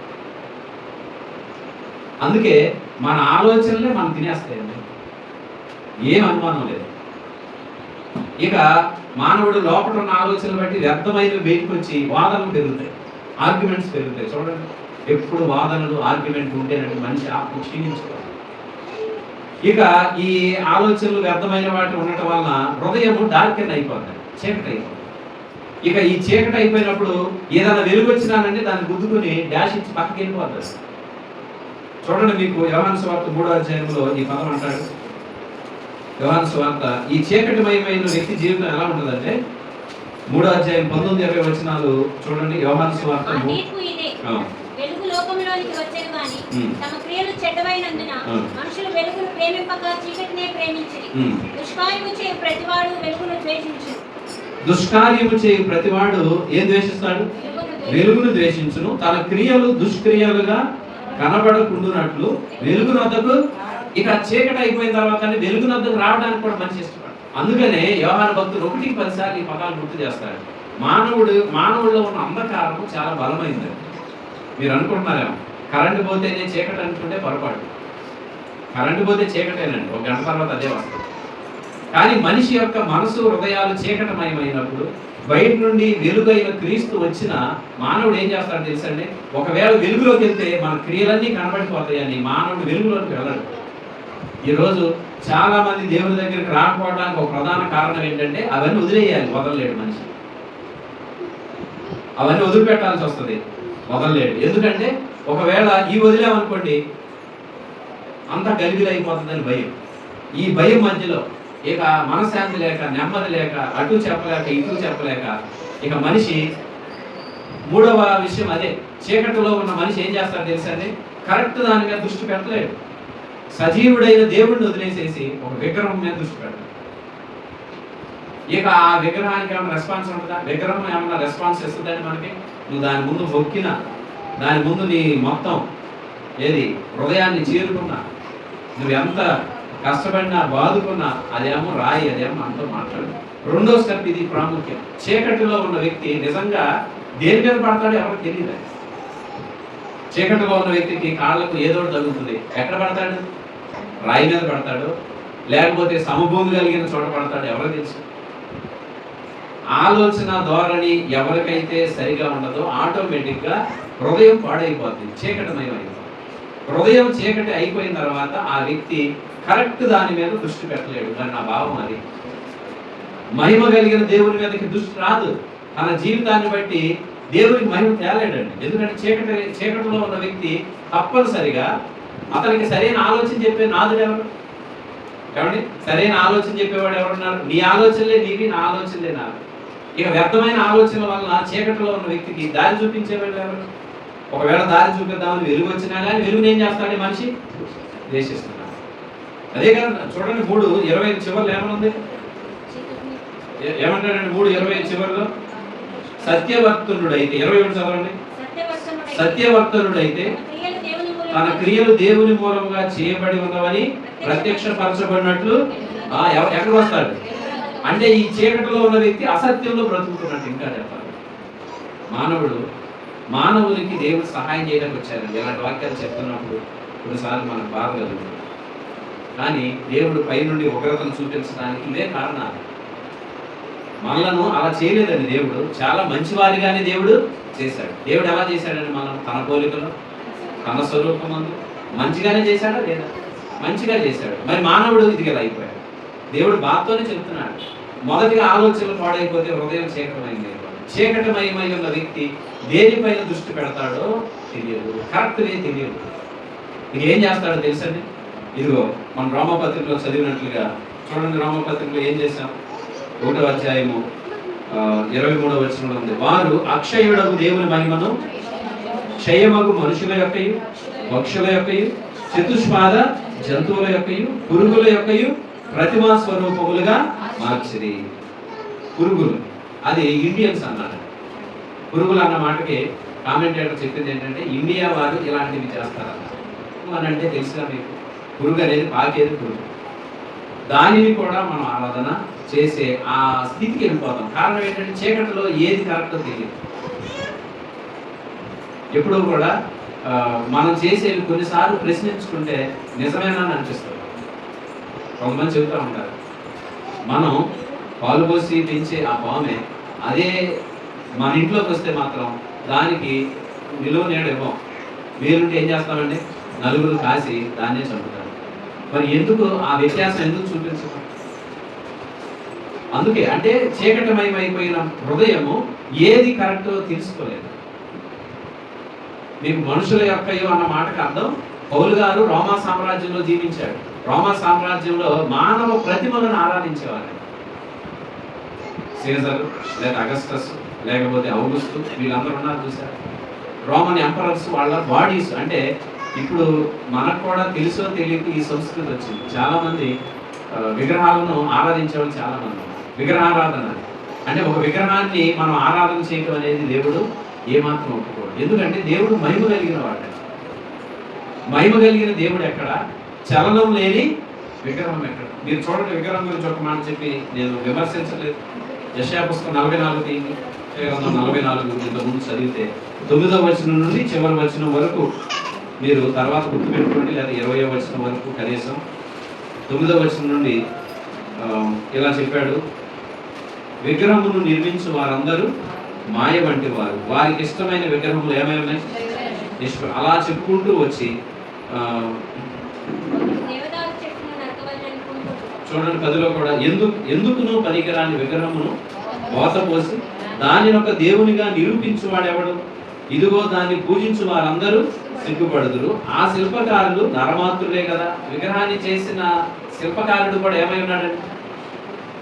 అందుకే మన ఆలోచనలే మనం తినేస్తాయండి, ఏం అనుమానం లేదు. ఇక మానవుడు లోపల ఉన్న ఆలోచనలు బట్టి వ్యర్థమైనవి బయటకు వచ్చి వాదనలు పెరుగుతాయి, ఆర్గ్యుమెంట్స్ పెరుగుతాయి. చూడండి, ఎప్పుడు వాదనలు ఆర్గ్యుమెంట్ ఉంటేనంటే మనిషి ఆత్మ క్షీణించుకోవాలి. ఇక ఈ ఆలోచనలు వ్యర్థమైన వాటి ఉండటం వలన హృదయము డార్కెన్ అయిపోతుంది, చీకటి అయిపోతుంది. ఇక ఈ చీకటి అయిపోయినప్పుడు ఏదైనా వెలుగు వచ్చినానంటే దాన్ని గుద్దుకుని డాష్ ఇచ్చి పక్కకి వెళ్ళిపోతుంది. చూడండి, మీకు యోహాను సువార్త 3వ అధ్యాయంలో ఈ పదం అంటాడు. యోహాను సువార్త ఈ చీకటిమయమైన వ్యక్తి జీవితం ఎలా ఉంటుందంటే 3వ అధ్యాయం 19-20 వచనాలు చూడండి. యోహాను సువార్త ఆ తీర్పు ఇదే, వెలుగు లోకంలోనికి వచ్చెను గాని తమ క్రియలు చెడ్డవైనందున మనుషులు వెలుగును ప్రేమింపక చీకటినే ప్రేమించిరి. దుష్కార్యము చేయు ప్రతివాడు వెలుగును ద్వేషించును. దుష్కార్యము చేయు ప్రతివాడు ఏం ద్వేషిస్తాడు? వెలుగును ద్వేషించును. తన క్రియలు దుష్క్రియలుగా కనబడకుండునట్లు వెలుగునొద్దకు, ఇక చీకటి అయిపోయిన తర్వాత వెలుగునొద్దకు రావడానికి కూడా మనిషి ఇష్టపడు. అందుకనే యోహాను భక్తుడు 1-10 సార్లు ఈ పదాలు గుర్తు చేస్తాడు. మానవుడిలో ఉన్న అంధకారము చాలా బలమైంది. మీరు అనుకుంటున్నారేమో కరెంటు పోతేనే చీకటి అనుకుంటే పొరపాటు. కరెంటు పోతే చీకటేనండి, 1 గంట తర్వాత అదే వస్తుంది. కానీ మనిషి యొక్క మనసు హృదయాలు చీకటమయమైనప్పుడు బయట నుండి వెలుగైన క్రీస్తు వచ్చిన మానవుడు ఏం చేస్తాడు తెలుసండి? ఒకవేళ వెలుగులోకి వెళ్తే మన క్రియలన్నీ కనబడిపోతాయని మానవుడు వెలుగులోకి వెళ్ళడు. ఈరోజు చాలా మంది దేవుని దగ్గరికి రాకపోవడానికి ఒక ప్రధాన కారణం ఏంటంటే అవన్నీ వదిలేయాలి, వదలలేడు మనిషి. అవన్నీ వదిలిపెట్టాల్సి వస్తుంది, వదలలేడు. ఎందుకంటే ఒకవేళ ఈ వదిలేమనుకోండి అంతా గలిబిలైపోతుందని భయం. ఈ భయం మధ్యలో ఇక మనశ్శాంతి లేక, నెమ్మది లేక, అటు చెప్పలేక ఇటు చెప్పలేక ఇక మనిషి 3వ విషయం అదే, చీకటిలో ఉన్న మనిషి ఏం చేస్తాడు తెలుసండి? కరెక్ట్ దాని మీద దృష్టి పెట్టలేడు. సజీవుడైన దేవుడిని వదిలేసేసి ఒక విగ్రహం మీద దృష్టి పెడతాడు. ఇక ఆ విగ్రహానికి ఏమైనా రెస్పాన్స్ ఉంటుందా? విగ్రహం ఏమైనా రెస్పాన్స్ ఇస్తుందండి మనకి? నువ్వు దాని ముందు మొక్కినా, దాని ముందు నీ మొత్తం ఏది హృదయాన్ని చేరుకున్నా, నువ్వు ఎంత కష్టపడినా బాదుకున్నా అదేమో రాయి, అదేమో మనతో మాట్లాడు. 2వ స్టెప్ ఇది ప్రాముఖ్యం. చీకటిలో ఉన్న వ్యక్తి నిజంగా దేని మీద పడతాడో ఎవరికి తెలియదు. చీకటిలో ఉన్న వ్యక్తికి కాళ్ళకు ఏదో తగులుతుంది. ఎక్కడ పడతాడు? రాయి మీద పడతాడు, లేకపోతే సమభూమి కలిగిన చోట పడతాడు, ఎవరికి తెలుసు? ఆలోచన ధోరణి ఎవరికైతే సరిగా ఉండదో ఆటోమేటిక్గా హృదయం పాడైపోతుంది, చీకటమయం అయిపోతుంది. హృదయం చీకటి అయిపోయిన తర్వాత ఆ వ్యక్తి కరెక్ట్ దాని మీద దృష్టి పెట్టలేడు. కానీ నా భావం అది. మహిమ కలిగిన దేవుని మీదకి దృష్టి రాదు. తన జీవితాన్ని బట్టి దేవునికి మహిమ తేలేడండి. ఎందుకంటే చీకటిలో ఉన్న వ్యక్తి తప్పనిసరిగా అతనికి సరైన ఆలోచన చెప్పే నాదుడు ఎవరు? కాబట్టి సరైన ఆలోచన చెప్పేవాడు ఎవరున్నారు? నీ ఆలోచనలే నీవి, నా ఆలోచనలే నాకు. ఇక వ్యర్థమైన ఆలోచనల వలన చీకటిలో ఉన్న వ్యక్తికి దారి చూపించేవాళ్ళు ఎవరు? ఒకవేళ దారి చూపిద్దామని వెలుగు వచ్చినా కానీ వెలుగుని ఏం చేస్తాడు మనిషి? ద్వేషిస్తున్నాడు. అదే కదా చూడండి 3:25 చివరిలో ఏమనుంది? ఏమంటాడండి 3:25 చివరిలో? సత్యవర్తనుడైతే, 21 చదవండి. సత్యవర్తనుడైతే తన క్రియలు దేవుని మూలంగా చేయబడి ఉన్నవని ప్రత్యక్షపరచబడినట్లు ఎక్కడ వస్తాడు అంటే ఈ చీకటిలో ఉన్న వ్యక్తి అసత్యంలో బ్రతుకుతున్నట్టు. ఇంకా చెప్పాలి, మానవులకి దేవుడు సహాయం చేయడానికి వచ్చారు. ఇలాంటి వాక్యాలు చెప్తున్నప్పుడు కొన్నిసార్లు మనకు బాధ కలుగుతుంది. కానీ దేవుడు పైనుండి ఉగ్రతను చూపించడానికి ఇదే కారణాలు. మనలను అలా చేయలేదండి. దేవుడు చాలా మంచివారిగానే దేవుడు చేశాడు. దేవుడు ఎలా చేశాడండి? మనం తన పోలికలో, తన స్వరూపమందు మంచిగానే చేశాడా లేదా? మంచిగా చేశాడు. మరి మానవుడు ఇది కదా అయిపోయాడు. దేవుడు బాధతోనే చెప్తున్నాడు. మొదటిగా ఆలోచనలు పాడైపోతే హృదయం చీకటమైంది. చీకటమయమై ఉన్న వ్యక్తి దేనిపైన దృష్టి పెడతాడో తెలియదు, కరెక్ట్గా తెలియదు. ఇక ఏం చేస్తాడో తెలుసండి? ఇదిగో మన రోమపత్రికలో చదివినట్లుగా చూడండి. రోమపత్రికలో ఏం చేశాం? 1వ అధ్యాయము 23వ వచనంలో ఉంది. వారు అక్షయుడగు దేవుని మహిమను క్షయమగు మనుషుల యొక్కయు, పక్షుల యొక్కయు, చతుష్పాద జంతువుల యొక్కయు, పురుగుల యొక్కయు ప్రతిమా స్వరూపములుగా మార్చిరి. పురుగులు అది ఇండియన్స్ అన్నారు. పురుగులు అన్న మాటకి కామెంటేటర్ చెప్పింది ఏంటంటే ఇండియా వారు ఇలాంటివి చేస్తారన్నారు. అని అంటే తెలుసుగా మీకు, పురుగు అనేది పాకేది పురుగు. దానిని కూడా మనం ఆరాధన చేసే ఆ స్థితికి వెళ్ళిపోతాం. కారణం ఏంటంటే చీకటిలో ఏది కరెక్టో తెలియదు. ఎప్పుడూ కూడా మనం చేసేవి కొన్నిసార్లు ప్రశ్నించుకుంటే నిజమేనా అని అనిపిస్తుంది. కొంతమంది చెబుతూ ఉంటారు, మనం పాలు పోసి పెంచే ఆ పామే అదే మన ఇంట్లోకి వస్తే మాత్రం దానికి నిలువ నీడ ఇవ్వం. వీరుంటే ఏం చేస్తామండి? నలుగురు కాసి దాన్నే చంపుతారు. మరి ఎందుకు ఆ వ్యత్యాసం ఎందుకు చూపించదు? అందుకే అంటే చీకటమయమైపోయిన హృదయము ఏది కరెక్టో తెలుసుకోలేదు. మీకు మనుషుల యొక్కయో అన్న మాటకు అర్థం, పౌలు గారు రోమా సామ్రాజ్యంలో జీవించాడు. రోమా సామ్రాజ్యంలో మానవ ప్రతిమలను ఆరాధించేవారు. సీజర్ లేదా అగస్టస్ లేకపోతే ఔగుస్తు వీళ్ళందరూ ఉన్నారు చూసారు. రోమన్ ఎంపరర్స్ వాళ్ళ బాడీస్, అంటే ఇప్పుడు మనకు కూడా తెలుసో తెలియక ఈ సంస్కృతి వచ్చింది. చాలామంది విగ్రహాలను ఆరాధించేవాళ్ళు చాలామంది ఉన్నారు. విగ్రహారాధన అంటే ఒక విగ్రహాన్ని మనం ఆరాధన చేయటం అనేది దేవుడు ఏమాత్రం ఒప్పుకోడు. ఎందుకంటే దేవుడు మహిమ కలిగిన వాడు. మహిమ కలిగిన దేవుడు ఎక్కడ? చలనం లేని విగ్రహం ఎక్కడ? మీరు చూడండి, విగ్రహం గురించి ఒక మాట చెప్పి నేను విమర్శించలేదు. యెషయా పుస్తకం 44 తీయండి. 44 ఇంతకుముందు చదివితే 9వ వచనం నుండి చివరి వచనం వరకు మీరు తర్వాత గుర్తుపెట్టుకోండి, లేదా 20వ వచనం వరకు కనీసం. 9వ వచనం నుండి ఇలా చెప్పాడు, విగ్రహమును నిర్మించు వారందరూ మాయ వంటి వారు, వారికి ఇష్టమైన విగ్రహములు ఏమైనా ఇష్టం అలా చెప్పుకుంటూ వచ్చి చూడండి 10లో కూడా ఎందుకును పనికిరాని విగ్రహమును మోసపోసి దానిని ఒక దేవునిగా నిరూపించువాడెవడు? ఇదిగో దాన్ని పూజించు వారందరూ సిగ్గుపడుదురు. ఆ శిల్పకారులు నరమాత్రులే కదా. విగ్రహాన్ని చేసిన శిల్పకారుడు కూడా ఏమై ఉన్నాడండి?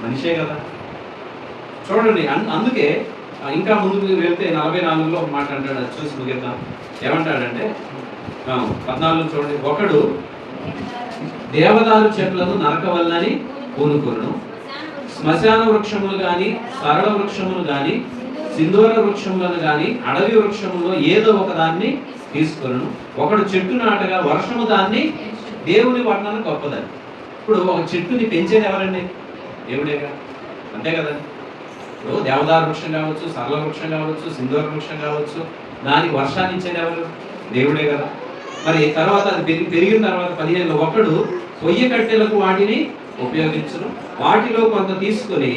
మనిషే కదా. చూడండి, అందుకే ఇంకా ముందుకు వెళ్తే 44లో ఒక మాట అంటాడు, అది చూసి ముగిద్దాం. ఏమంటాడంటే 14 చూడండి, ఒకడు దేవదారు చెట్లను నరకవల్లని పూనుకొనును, శ్మశాన వృక్షములు గాని సరళ వృక్షములు గాని సింధూర వృక్షములను గాని అడవి వృక్షములో ఏదో ఒక దాన్ని తీసుకొను. ఒకడు చెట్టు నాటగా వర్షము దాన్ని దేవుని వర్ణన గొప్పదని. ఇప్పుడు ఒక చెట్టుని పెంచేది ఎవరండి? దేవుడేగా, అంతే కదండి. ఇప్పుడు దేవదారు వృక్షం కావచ్చు, సరళ వృక్షం కావచ్చు, సింధూర వృక్షం కావచ్చు, దానికి వర్షాన్ని ఇచ్చేది ఎవరు? దేవుడే కదా. మరి తర్వాత అది పెరిగిన తర్వాత 15లో ఒకడు పొయ్యి కట్టెలకు వాటిని ఉపయోగించును, వాటిలో కొంత తీసుకొని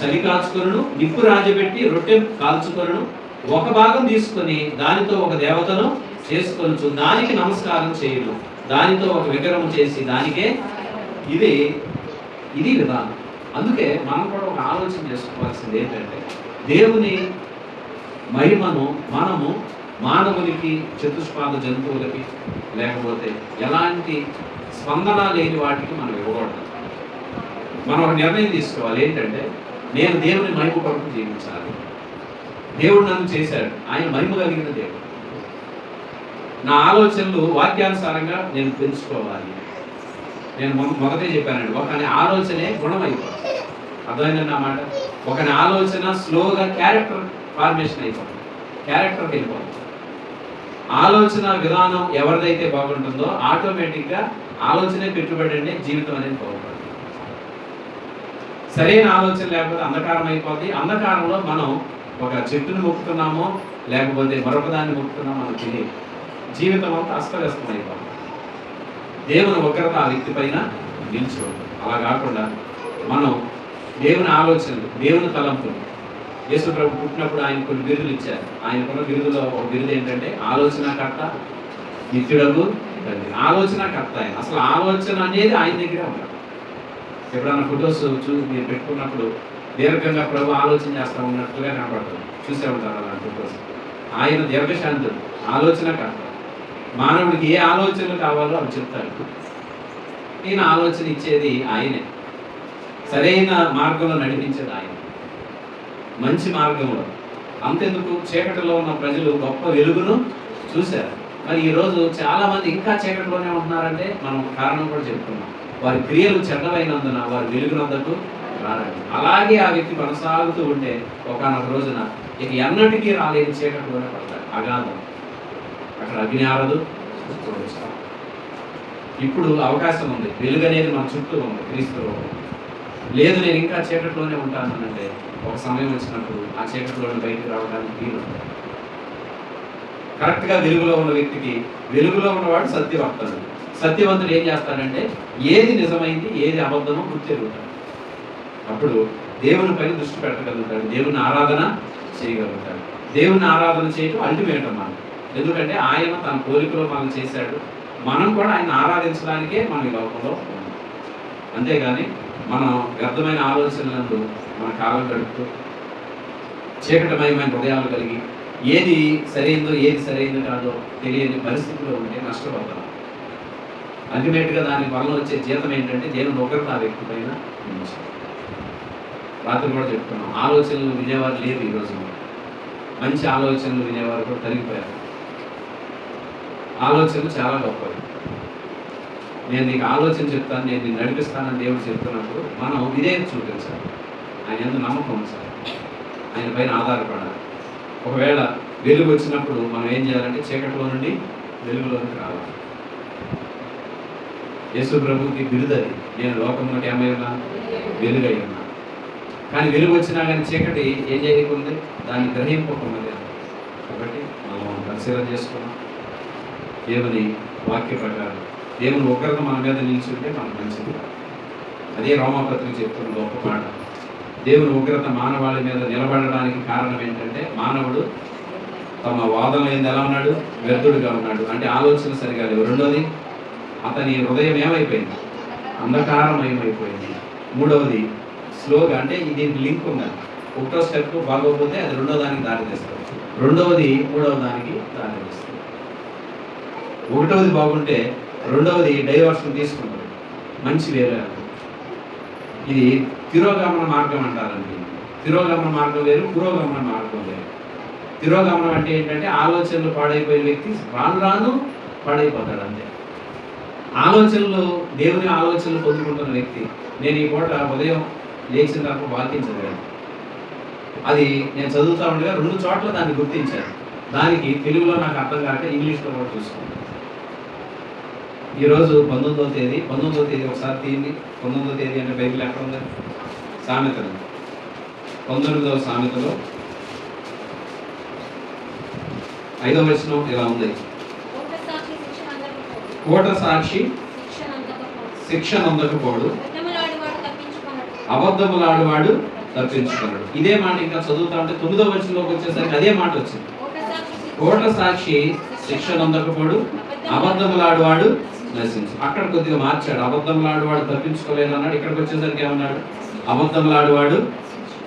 చలి కాచుకొను, నిప్పు రాజబెట్టి రొట్టె కాల్చుకొను, ఒక భాగం తీసుకొని దానితో ఒక దేవతను చేసుకొనుచు దానికి నమస్కారం చేయును, దానితో ఒక విగ్రహం చేసి దానికే ఇది విధానం. అందుకే మనం కూడా ఒక ఆలోచన చేసుకోవాల్సింది ఏంటంటే, దేవుని మహిమను మనము మానవునికి, చతుష్పాద జంతువులకి, లేకపోతే ఎలాంటి స్పందన లేని వాటికి మనం ఇవ్వకూడదు. మనం ఒక నిర్ణయం తీసుకోవాలి. ఏంటంటే, నేను దేవుని మహిమ కొరకు జీవించాలి. దేవుడు నన్ను చేశాడు, ఆయన మహిమ కలిగిన దేవుడు. నా ఆలోచనలు వాక్యానుసారంగా నేను పెంచుకోవాలి. నేను మొదటే చెప్పానండి, ఒకని ఆలోచనే గుణం అయిపోతుంది. అర్థమైందండి నా మాట? ఒకని ఆలోచన స్లోగా క్యారెక్టర్ ఫార్మేషన్ అయిపోతుంది, క్యారెక్టర్కి వెళ్ళిపోతుంది. ఆలోచన విధానం ఎవరిదైతే బాగుంటుందో ఆటోమేటిక్గా ఆలోచనే పెట్టుబడి అంటే జీవితం అనేది బాగుంటుంది. సరైన ఆలోచన లేకపోతే అంధకారం అయిపోద్ది. అంధకారంలో మనం ఒక చెట్టును మొక్కుతున్నామో లేకపోతే మరొక దాన్ని మొక్కుతున్నామో మనకు తెలియదు. జీవితం అంతా అస్తవ్యస్తం అయిపోతుంది. దేవుని ఉగ్రత ఆ వ్యక్తి పైన నిలిచిపోతుంది. అలా కాకుండా మనం దేవుని ఆలోచనలు, దేవుని తలంపులు, యేసు ప్రభు పుట్టినప్పుడు ఆయన కొన్ని బిరుదులు ఇచ్చారు. ఆయనకున్న బిరుదులో ఒక బిరుదు ఏంటంటే ఆలోచనకర్త, నిత్యుడగు తండ్రి. ఆలోచనకర్త ఆయన. అసలు ఆలోచన అనేది ఆయన దగ్గరే ఉండాలి. ఎప్పుడన్నా ఫొటోస్ మీరు పెట్టుకున్నప్పుడు దీర్ఘంగా ప్రభు ఆలోచన చేస్తూ ఉన్నట్టుగా కనపడుతుంది. చూసే ఉంటారు అలాంటి ఫొటోస్. ఆయన దీర్ఘశాంతుడు, ఆలోచనకర్త. మానవుడికి ఏ ఆలోచనలు కావాలో అవి చెప్తాడు. ఈయన ఆలోచన ఇచ్చేది ఆయనే. సరైన మార్గంలో నడిపించేది ఆయన, మంచి మార్గంలో. అంతెందుకు, చీకటిలో ఉన్న ప్రజలు గొప్ప వెలుగును చూశారు. మరి ఈరోజు చాలామంది ఇంకా చీకటిలోనే ఉంటున్నారంటే మనం కారణం కూడా చెప్తున్నాం. వారి క్రియలు చెడ్డమైనందున వారు వెలుగునందుకు రారండి. అలాగే ఆ వ్యక్తి కొనసాగుతూ ఉంటే ఒకనొక రోజున ఇక ఎన్నటికీ రాలేని చీకటిలోనే పడతారు. అగాధం, అక్కడ అగ్ని ఆరదు. ఇప్పుడు అవకాశం ఉంది, వెలుగు అనేది మన చుట్టూ ఉంది. క్రీస్తులో లేదు, నేను ఇంకా చీకటిలోనే ఉంటానంటే ఒక సమయం వచ్చినప్పుడు ఆ చీకటిలో బయటకు రావడానికి వీలు. కరెక్ట్గా వెలుగులో ఉన్న వ్యక్తికి, వెలుగులో ఉన్నవాడు సత్యవంతుడు. సత్యవంతుడు ఏం చేస్తాడంటే ఏది నిజమైంది ఏది అబద్ధమో గుర్తెరుగుతాడు. అప్పుడు దేవుని పైన దృష్టి పెట్టగలుగుతాడు, దేవుని ఆరాధన చేయగలుగుతాడు. దేవుని ఆరాధన చేయటం అల్టిమేట్ అన్నమాట. ఎందుకంటే ఆయన తన పోలికలో మనం చేశాడు, మనం కూడా ఆయన ఆరాధించడానికే మనం ఈ లోకంలో ఉన్నాం. అంతేగాని మనం వ్యర్థమైన ఆలోచనలను మన కాలం గడుపుతూ చీకటమయమైన హృదయాలు కలిగి ఏది సరైందో ఏది సరైందో కాదో తెలియని పరిస్థితిలో ఉంటే నష్టపోతాం. అల్టిమేట్గా దాని వల్ల వచ్చే జీతం ఏంటంటే దేవుని ఒకరితో ఆ వ్యక్తి పైన ఉంచాలి. రాత్రి కూడా చెప్తున్నాం, ఆలోచనలు వినేవారు లేరు ఈరోజు. మంచి ఆలోచనలు వినేవారు కూడా తరిగిపోయారు. ఆలోచనలు చాలా గొప్పవి. నేను నీకు ఆలోచన చెప్తాను, నేను నిన్ను నడిపిస్తానని దేవుడు చెప్తున్నప్పుడు మనం విధేయత చూపించాలి, ఆయన ఎందుకు నమ్మకం ఉంచాలి, ఆయన పైన ఆధారపడాలి. ఒకవేళ వెలుగు వచ్చినప్పుడు మనం ఏం చేయాలంటే చీకటిలో నుండి వెలుగులోకి రావాలి. యేసు ప్రభుకి బిరుదది, నేను లోకంలోకి ఏమై ఉన్నా, వెలుగై ఉన్నా. కానీ వెలుగు వచ్చినా కానీ చీకటి ఏం చేయకుంది, దాన్ని గ్రహింపకున్నది. కాబట్టి మనం పరిశీలన చేసుకున్నాం. దేవుని వాక్య ప్రకారం దేవుని ఒకరిని మన మీద నిలిచుంటే మనకు మంచిది. అదే రోమాపత్రిక చెప్తున్న గొప్ప మాట. దేవుని ఉగ్రత మానవాళి మీద నిలబడడానికి కారణం ఏంటంటే మానవుడు తమ వాదన ఏంది ఎలా ఉన్నాడు, వ్యర్థుడుగా ఉన్నాడు. అంటే ఆలోచన సరిగా లేవు. రెండోది, అతని హృదయం ఏమైపోయింది, అంధకారమయమైపోయింది. మూడవది, స్లోగా, అంటే దీనికి లింక్ ఉందని, ఒకటో స్టెప్ బాగోకపోతే అది రెండో దానికి దారి తీస్తుంది, రెండవది మూడవ దానికి దారి తీస్తుంది. ఒకటవది బాగుంటే రెండవది డైవర్షన్ తీసుకుంటుంది, మంచి వేరే. ఇది తిరోగమన మార్గం అంటారండి. తిరోగమన మార్గం వేరు, పురోగమన మార్గం వేరు. తిరోగమనం అంటే ఏంటంటే ఆలోచనలు పాడైపోయిన వ్యక్తి రాను రాను పాడైపోతాడు అంతే. ఆలోచనలు, దేవుని ఆలోచనలు పొందుకుంటున్న వ్యక్తి, నేను ఈ పూట ఉదయం లేచిన తర్వాత వాక్యం చదివాను. అది నేను చదువుతా ఉండగా 2 చోట్ల దాన్ని గుర్తించాను. దానికి తెలుగులో నాకు అర్థం కాక ఇంగ్లీష్లో కూడా చూసుకున్నాను. ఈరోజు 19వ తేదీ ఒకసారి తీయండి. 19వ తేదీ అంటే బైబిల్ ఎక్కడ ఉంది? సామెతలు 19వ సామెతలో 5వ వచనం ఇలా ఉంది. కోట సాక్షి శిక్ష నొందకపోడు, అబద్ధములాడువాడు తప్పించుకున్నాడు. ఇదే మాట ఇంకా చదువుతా ఉంటే 9వ వచనంలోకి వచ్చేసరికి అదే మాట వచ్చింది. కోట సాక్షి శిక్ష నొందకపోడు, అబద్ధములాడువాడు నశించు. అక్కడ కొద్దిగా మార్చాడు, అబద్ధములాడువాడు తప్పించుకోలేదు అన్నాడు. ఇక్కడికి వచ్చేసరికి ఏమన్నాడు, అబద్ధములాడువాడు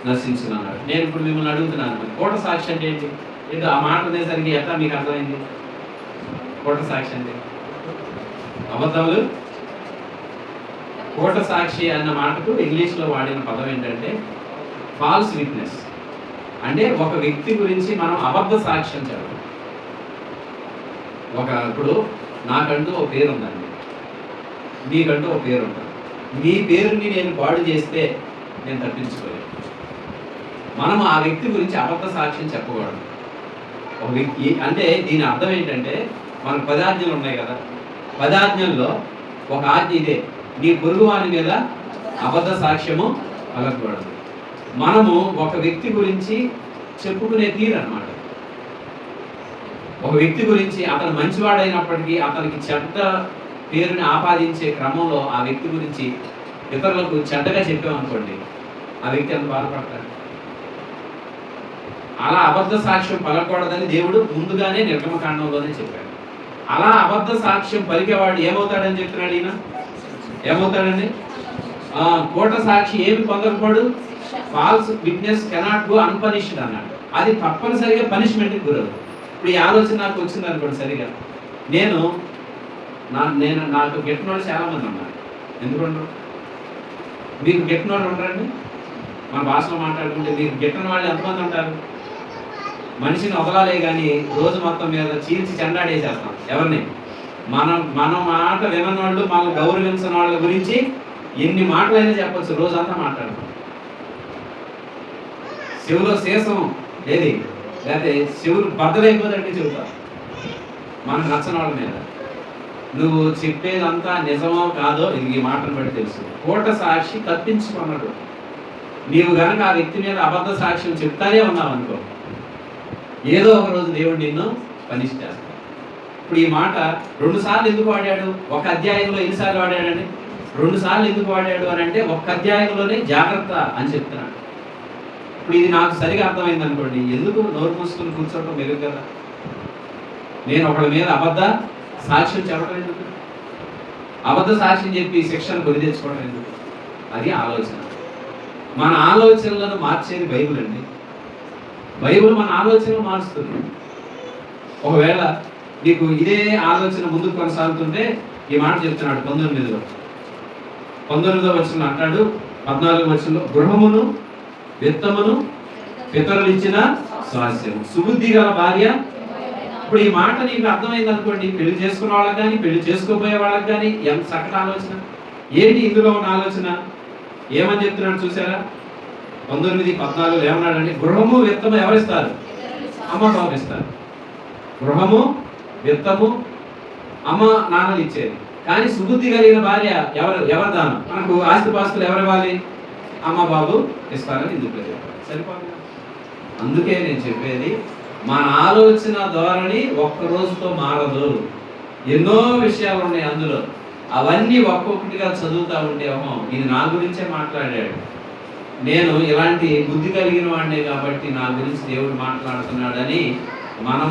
నశించును అన్నాడు. నేను ఇప్పుడు మిమ్మల్ని అడుగుతున్నాను, కోట సాక్షి అంటే ఏంటి? ఏదో ఆ మాట అనేసరికి ఎట్లా మీకు అర్థమైంది? కోట సాక్షి అంటే అబద్ధములు. కోట సాక్షి అన్న మాటకు ఇంగ్లీష్లో వాడిన పదం ఏంటంటే ఫాల్స్ విట్నెస్. అంటే ఒక వ్యక్తి గురించి మనం అబద్ధ సాక్ష్యం చెప్పాలి. ఇప్పుడు నాకంటూ ఒక పేరు ఉందండి, మీకంటూ ఒక పేరు ఉంటుంది. మీ పేరుని నేను పాడు చేస్తే నేను తప్పించుకోలేదు. మనం ఆ వ్యక్తి గురించి అబద్ధ సాక్ష్యం చెప్పకూడదు. ఒక వ్యక్తి అంటే దీని అర్థం ఏంటంటే, మనకు 10 ఆజ్ఞలు ఉన్నాయి కదా, 10 ఆజ్ఞల్లో ఒక ఆజ్ఞ ఇదే, నీ పొరుగువాని మీద అబద్ధ సాక్ష్యము పలకూడదు. మనము ఒక వ్యక్తి గురించి చెప్పుకునే తీరు అన్నమాట. ఒక వ్యక్తి గురించి అతను మంచివాడైనప్పటికీ అతనికి చెడ్డ పేరుని ఆపాదించే క్రమంలో ఆ వ్యక్తి గురించి ఇతరులకు చెడ్డగా చెప్పామనుకోండి, ఆ వ్యక్తి ఎంత బాధపడతాడు. అలా అబద్ధ సాక్ష్యం పలకూడదని దేవుడు ముందుగానే నిర్గమకాండంలోనే చెప్పాడు. అలా అబద్ధ సాక్ష్యం పలికేవాడు ఏమవుతాడని చెప్తున్నాడు ఈయన. ఏమవుతాడండి? కోట సాక్షి ఏమి పొందకపోడు, false witness cannot go unpunished అన్నాడు. అది తప్పనిసరిగా పనిష్మెంట్కి గురవుతుంది. ఇప్పుడు ఈ ఆలోచన నాకు వచ్చింది అనుకోండి, సరిగా నాకు గిట్టిన వాళ్ళు చాలామంది ఉన్నారు. ఎందుకుంటారు? మీకు గిట్టిన వాళ్ళు ఉంటారండి? మన భాషలో మాట్లాడుకుంటే మీకు గిట్టిన వాళ్ళు ఎంతమంది ఉంటారు? మనిషిని వదలాలే కానీ రోజు మొత్తం మీద చీల్చి చెండాడేసేస్తాం ఎవరిని. మన మాట వినని వాళ్ళు, మనం గౌరవించిన వాళ్ళ గురించి ఎన్ని మాటలైనా చెప్పచ్చు, రోజంతా మాట్లాడతాం. శివులో శేషం ఏది, లేకపోతే శివుడు బద్దలైపోతుంటే చెబుతావు మనకు నచ్చని వాళ్ళ మీద. నువ్వు చెప్పేదంతా నిజమో కాదో ఇది ఈ మాటను బట్టి తెలుసు. కోట సాక్షి తప్పించుకున్నాడు. నీవు కనుక ఆ వ్యక్తి మీద అబద్ధ సాక్ష్యం చెప్తానే ఉన్నావు అనుకో, ఏదో ఒక రోజు దేవుడు నిన్ను పనిష్ చేస్తాడు. ఇప్పుడు ఈ మాట 2 సార్లు ఎందుకు వాడాడు? ఒక అధ్యాయంలో ఎన్నిసార్లు వాడాడండి? 2 సార్లు ఎందుకు వాడాడు అని అంటే, ఒక అధ్యాయంలోనే జాగ్రత్త అని చెప్తున్నాడు. ఇప్పుడు ఇది నాకు సరిగా అర్థమైంది అనుకోండి, ఎందుకు నోరు మూసుకుని కూర్చోవడం మెరుగు కదా. నేను ఒకళ్ళ మీద అబద్ధ సాక్ష్యం చెప్పడం ఎందుకు? అబద్ధ సాక్ష్యం చెప్పి శిక్షను కొని తెచ్చుకోవడం ఎందుకు? అది ఆలోచన. మన ఆలోచనలను మార్చేది బైబిల్ అండి. బైబిల్ మన ఆలోచనలు మారుస్తుంది. ఒకవేళ నీకు ఇదే ఆలోచన ముందుకు కొనసాగుతుంటే ఈ మాట చెప్తున్నాడు 19వ వచనంలో అంటాడు, 14వ వచనంలో గృహమును విత్తమును పితరులు ఇచ్చిన స్వాస్యము సుబుద్ధి గల భార్య. ఇప్పుడు ఈ మాట నీకు అర్థమైంది అనుకోండి, పెళ్లి చేసుకున్న వాళ్ళకి కానీ పెళ్లి చేసుకోబోయే వాళ్ళకి కానీ ఎంత చక్కటి ఆలోచన. ఏంటి ఇందులో ఉన్న ఆలోచన? ఏమని చెప్తున్నాడు చూసారా? 19:14 ఏమన్నాడండి? గృహము విత్తము ఎవరిస్తారు? అమ్మ బాబు ఇస్తారు. గృహము విత్తము అమ్మ నాన్నలు ఇచ్చేది. కానీ సుబుద్ధి కలిగిన భార్య ఎవరు దానం? మనకు ఆస్తిపాస్తులు ఎవరు ఇవ్వాలి? అమ్మ బాబు ఇస్తారని ఇందుకు సరిపోతుంది. అందుకే నేను చెప్పేది, మన ఆలోచన ధోరణి ఒక్క రోజుతో మారదు. ఎన్నో విషయాలు ఉన్నాయి అందులో. అవన్నీ ఒక్కొక్కటిగా చదువుతా ఉంటే ఇది నా గురించే మాట్లాడాడు, నేను ఇలాంటి బుద్ధి కలిగిన వాడినే కాబట్టి నా గురించి దేవుడు మాట్లాడుతున్నాడని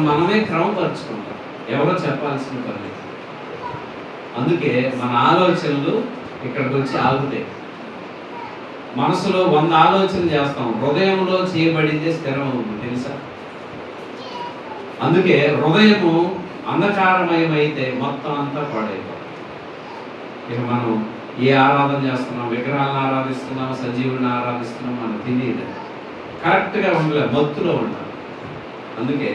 మనమే క్రమపరుచుకుంటాం. ఎవరో చెప్పాల్సిన పని. అందుకే మన ఆలోచనలు ఇక్కడికి వచ్చి ఆగుతాయి. మనసులో 100 ఆలోచనలు చేస్తాం, హృదయంలో చేయబడిందే స్థిరం అవుతుంది, తెలుసా? అందుకే హృదయము అంధకారమయమైతే మొత్తం అంతా పాడైపోతుంది. ఇక మనం ఏ ఆరాధన చేస్తున్నాం, విగ్రహాలను ఆరాధిస్తున్నాం, సజీవుని ఆరాధిస్తున్నాం, మనకు తెలియదు. కరెక్ట్గా ఉండలే, మత్తులో ఉండాలి. అందుకే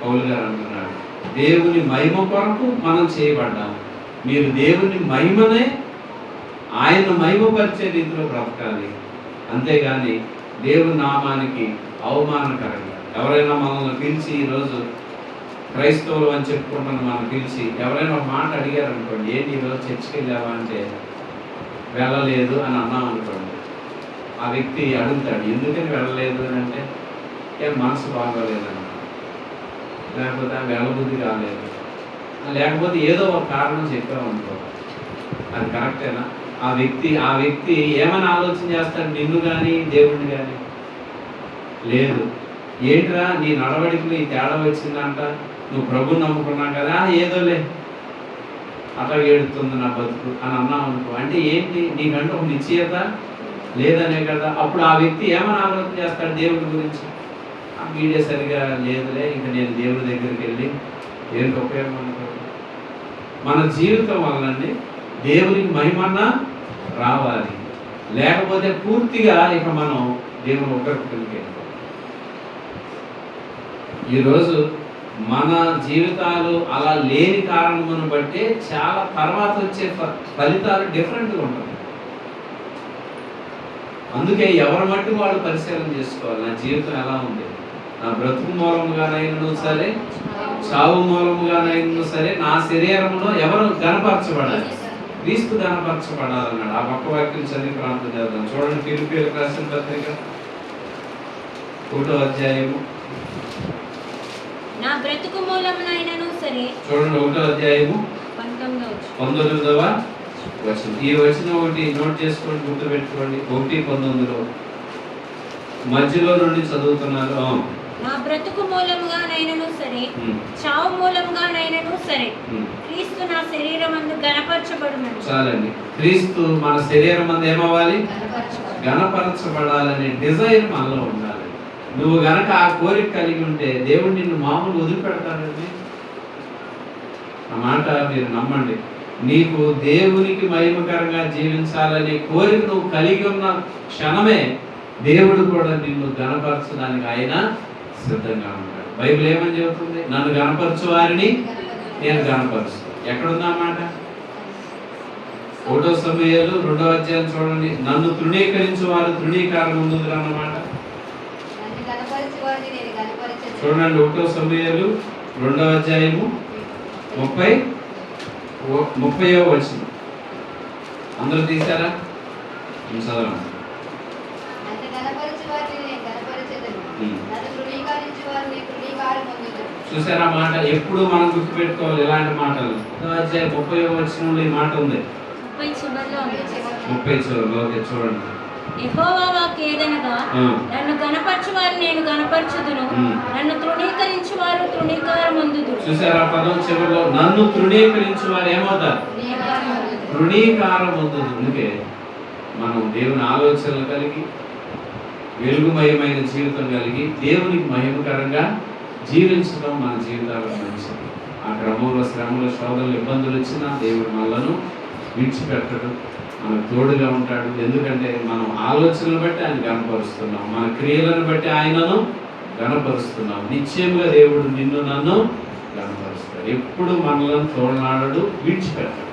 పౌలు గారు అంటున్నాడు, దేవుని మహిమ కొరకు మనం చేయబడ్డాం. మీరు దేవుని మహిమనే, ఆయన మహిమపరిచే రీతిలో బ్రతకాలి. అంతేగాని దేవుని నామానికి అవమానకరంగా ఎవరైనా మనల్ని పిలిచి, ఈరోజు క్రైస్తవులు అని చెప్పుకుంటున్న మనం పిలిచి ఎవరైనా ఒక మాట అడిగారు అనుకోండి, ఏంటి ఈరోజు చర్చికి వెళ్ళావా అంటే వెళ్ళలేదు అని అన్నాం అనుకోండి, ఆ వ్యక్తి అడుగుతాడు ఎందుకని వెళ్ళలేదు అని అంటే ఏం మనసు బాగోలేదన్న, లేకపోతే వెళ్ళబుద్ధి కాలేదు, లేకపోతే ఏదో ఒక కారణం చెప్పామనుకో, అది కరెక్టేనా? ఆ వ్యక్తి ఏమైనా ఆలోచన చేస్తాడు, నిన్ను కానీ దేవుడిని కానీ? లేదు. ఏంట్రా నీ నడవడికలు ఈ తేడా వచ్చిందంట, నువ్వు ప్రభుని నమ్ముకున్నావు కదా, ఏదోలే అట్లా ఏడుతుంది నా బతుకు అని అన్నావు అనుకో, అంటే ఏంటి? నీకంటే ఒక నిశ్చయత లేదనే కదా. అప్పుడు ఆ వ్యక్తి ఏమైనా ఆలోచన చేస్తాడు దేవుడి గురించి, ఆ మీడియా సరిగా లేదులే, ఇంకా నేను దేవుడి దగ్గరికి వెళ్ళి ఏంటి ఉపయోగం అనుకో. మన జీవితం వలనండి దేవునికి మహిమన్నా రావాలి, లేకపోతే పూర్తిగా ఇక మనం దేవుని ఒకరికి. ఈరోజు మన జీవితాలు అలా లేని కారణమును బట్టి చాలా తర్వాత వచ్చే ఫలితాలు డిఫరెంట్గా ఉంటుంది. అందుకే ఎవరి మట్టుకు వాళ్ళు పరిశీలన చేసుకోవాలి. నా జీవితం ఎలా ఉంది? నా బ్రతుకు మూలముగానైనా సరే, చావు మూలముగానైనా సరే, నా శరీరంలో ఎవరు గణపరచబడాలి? క్రీస్తు గణపరచబడాలన్నాడు. ఆ పక్క వాక్యం చదివి ప్రాంతం చేద్దాం. చూడండి, ఫిలిప్పీయులకు రాసిన పత్రిక 1వ అధ్యాయము. నా బ్రతుకు మూలమునైనను సరే, చూడండి 1వ అధ్యాయము 19వ వచనం. ఈ వచనం ఒకటి నోట్ చేసుకోండి, గుర్తు పెట్టుకోండి. 1:19 మధ్యలో నుండి చదువుతున్నారు. నా బ్రతుకు మూలముగానైనను సరే, చావు మూలముగానైనను సరే, క్రీస్తు నా శరీరమందు గణపరచబడును. చాలండి. క్రీస్తు మన శరీరం మందు ఏమవ్వాలి? గణపరచబడాలనే డిజైర్ మనలో ఉండాలి. నువ్వు గనక ఆ కోరిక కలిగి ఉంటే దేవుడు నిన్ను మామూలు వదిలిపెడతాడండి. ఆ మాట మీరు నమ్మండి. నీకు దేవునికి మహిమకరంగా జీవించాలనే కోరిక నువ్వు కలిగి ఉన్న క్షణమే దేవుడు కూడా నిన్ను గణపరచడానికి ఆయన సిద్ధంగా ఉంటాడు. బైబిల్ ఏమని చెబుతుంది? నన్ను గణపరచు వారిని నేను గణపరుస్తాను. ఎక్కడుందా మాట? 1 సమూయేలు 2వ అధ్యాయం చూడండి. నన్ను తృణీకరించు వారు తృణీకారం ముందుగా అన్నమాట. చూడండి 1 సమూయేలు 2వ అధ్యాయము 30వ వచనం. అందరూ తీశారా? చదవండి. చూసారా మాట? ఎప్పుడు మనం గుర్తుపెట్టుకోవాలి ఇలాంటి మాటలు. 30వ వచనంలో ఈ మాట ఉంది. 30 చివరిలో. ఓకే, చూడండి. యెహోవా వాక్కు ఏదనగా, నన్ను గణపరచు వారిని నేను నేను కనపరచుదును. నన్ను తృణీకరించు వారు తృణీకారమందుదురు. చూసారా పదం చివరిలో నన్ను తృణీకరించు వారు ఏమవుతారు? తృణీకారం పొందుదు. అందుకే మనం దేవుని ఆలోచనలు కలిగి వెలుగుమయమైన జీవితం కలిగి దేవునికి మహిమకరంగా జీవించడం మన జీవితాలకు మంచిది. ఆ క్రమంలో శ్రమలు, శోధనలు, ఇబ్బందులు వచ్చినా దేవుడు మనలను విడిచిపెట్టడు, మనకు తోడుగా ఉంటాడు. ఎందుకంటే మనం ఆలోచనలు బట్టి ఆయన గణపరుస్తున్నాం, మన క్రియలను బట్టి ఆయనను గణపరుస్తున్నాం. నిశ్చయంగా దేవుడు నిన్ను నన్ను గణపరుస్తాడు. ఎప్పుడు మనలను తోడనాడడు, విడిచిపెట్టడు.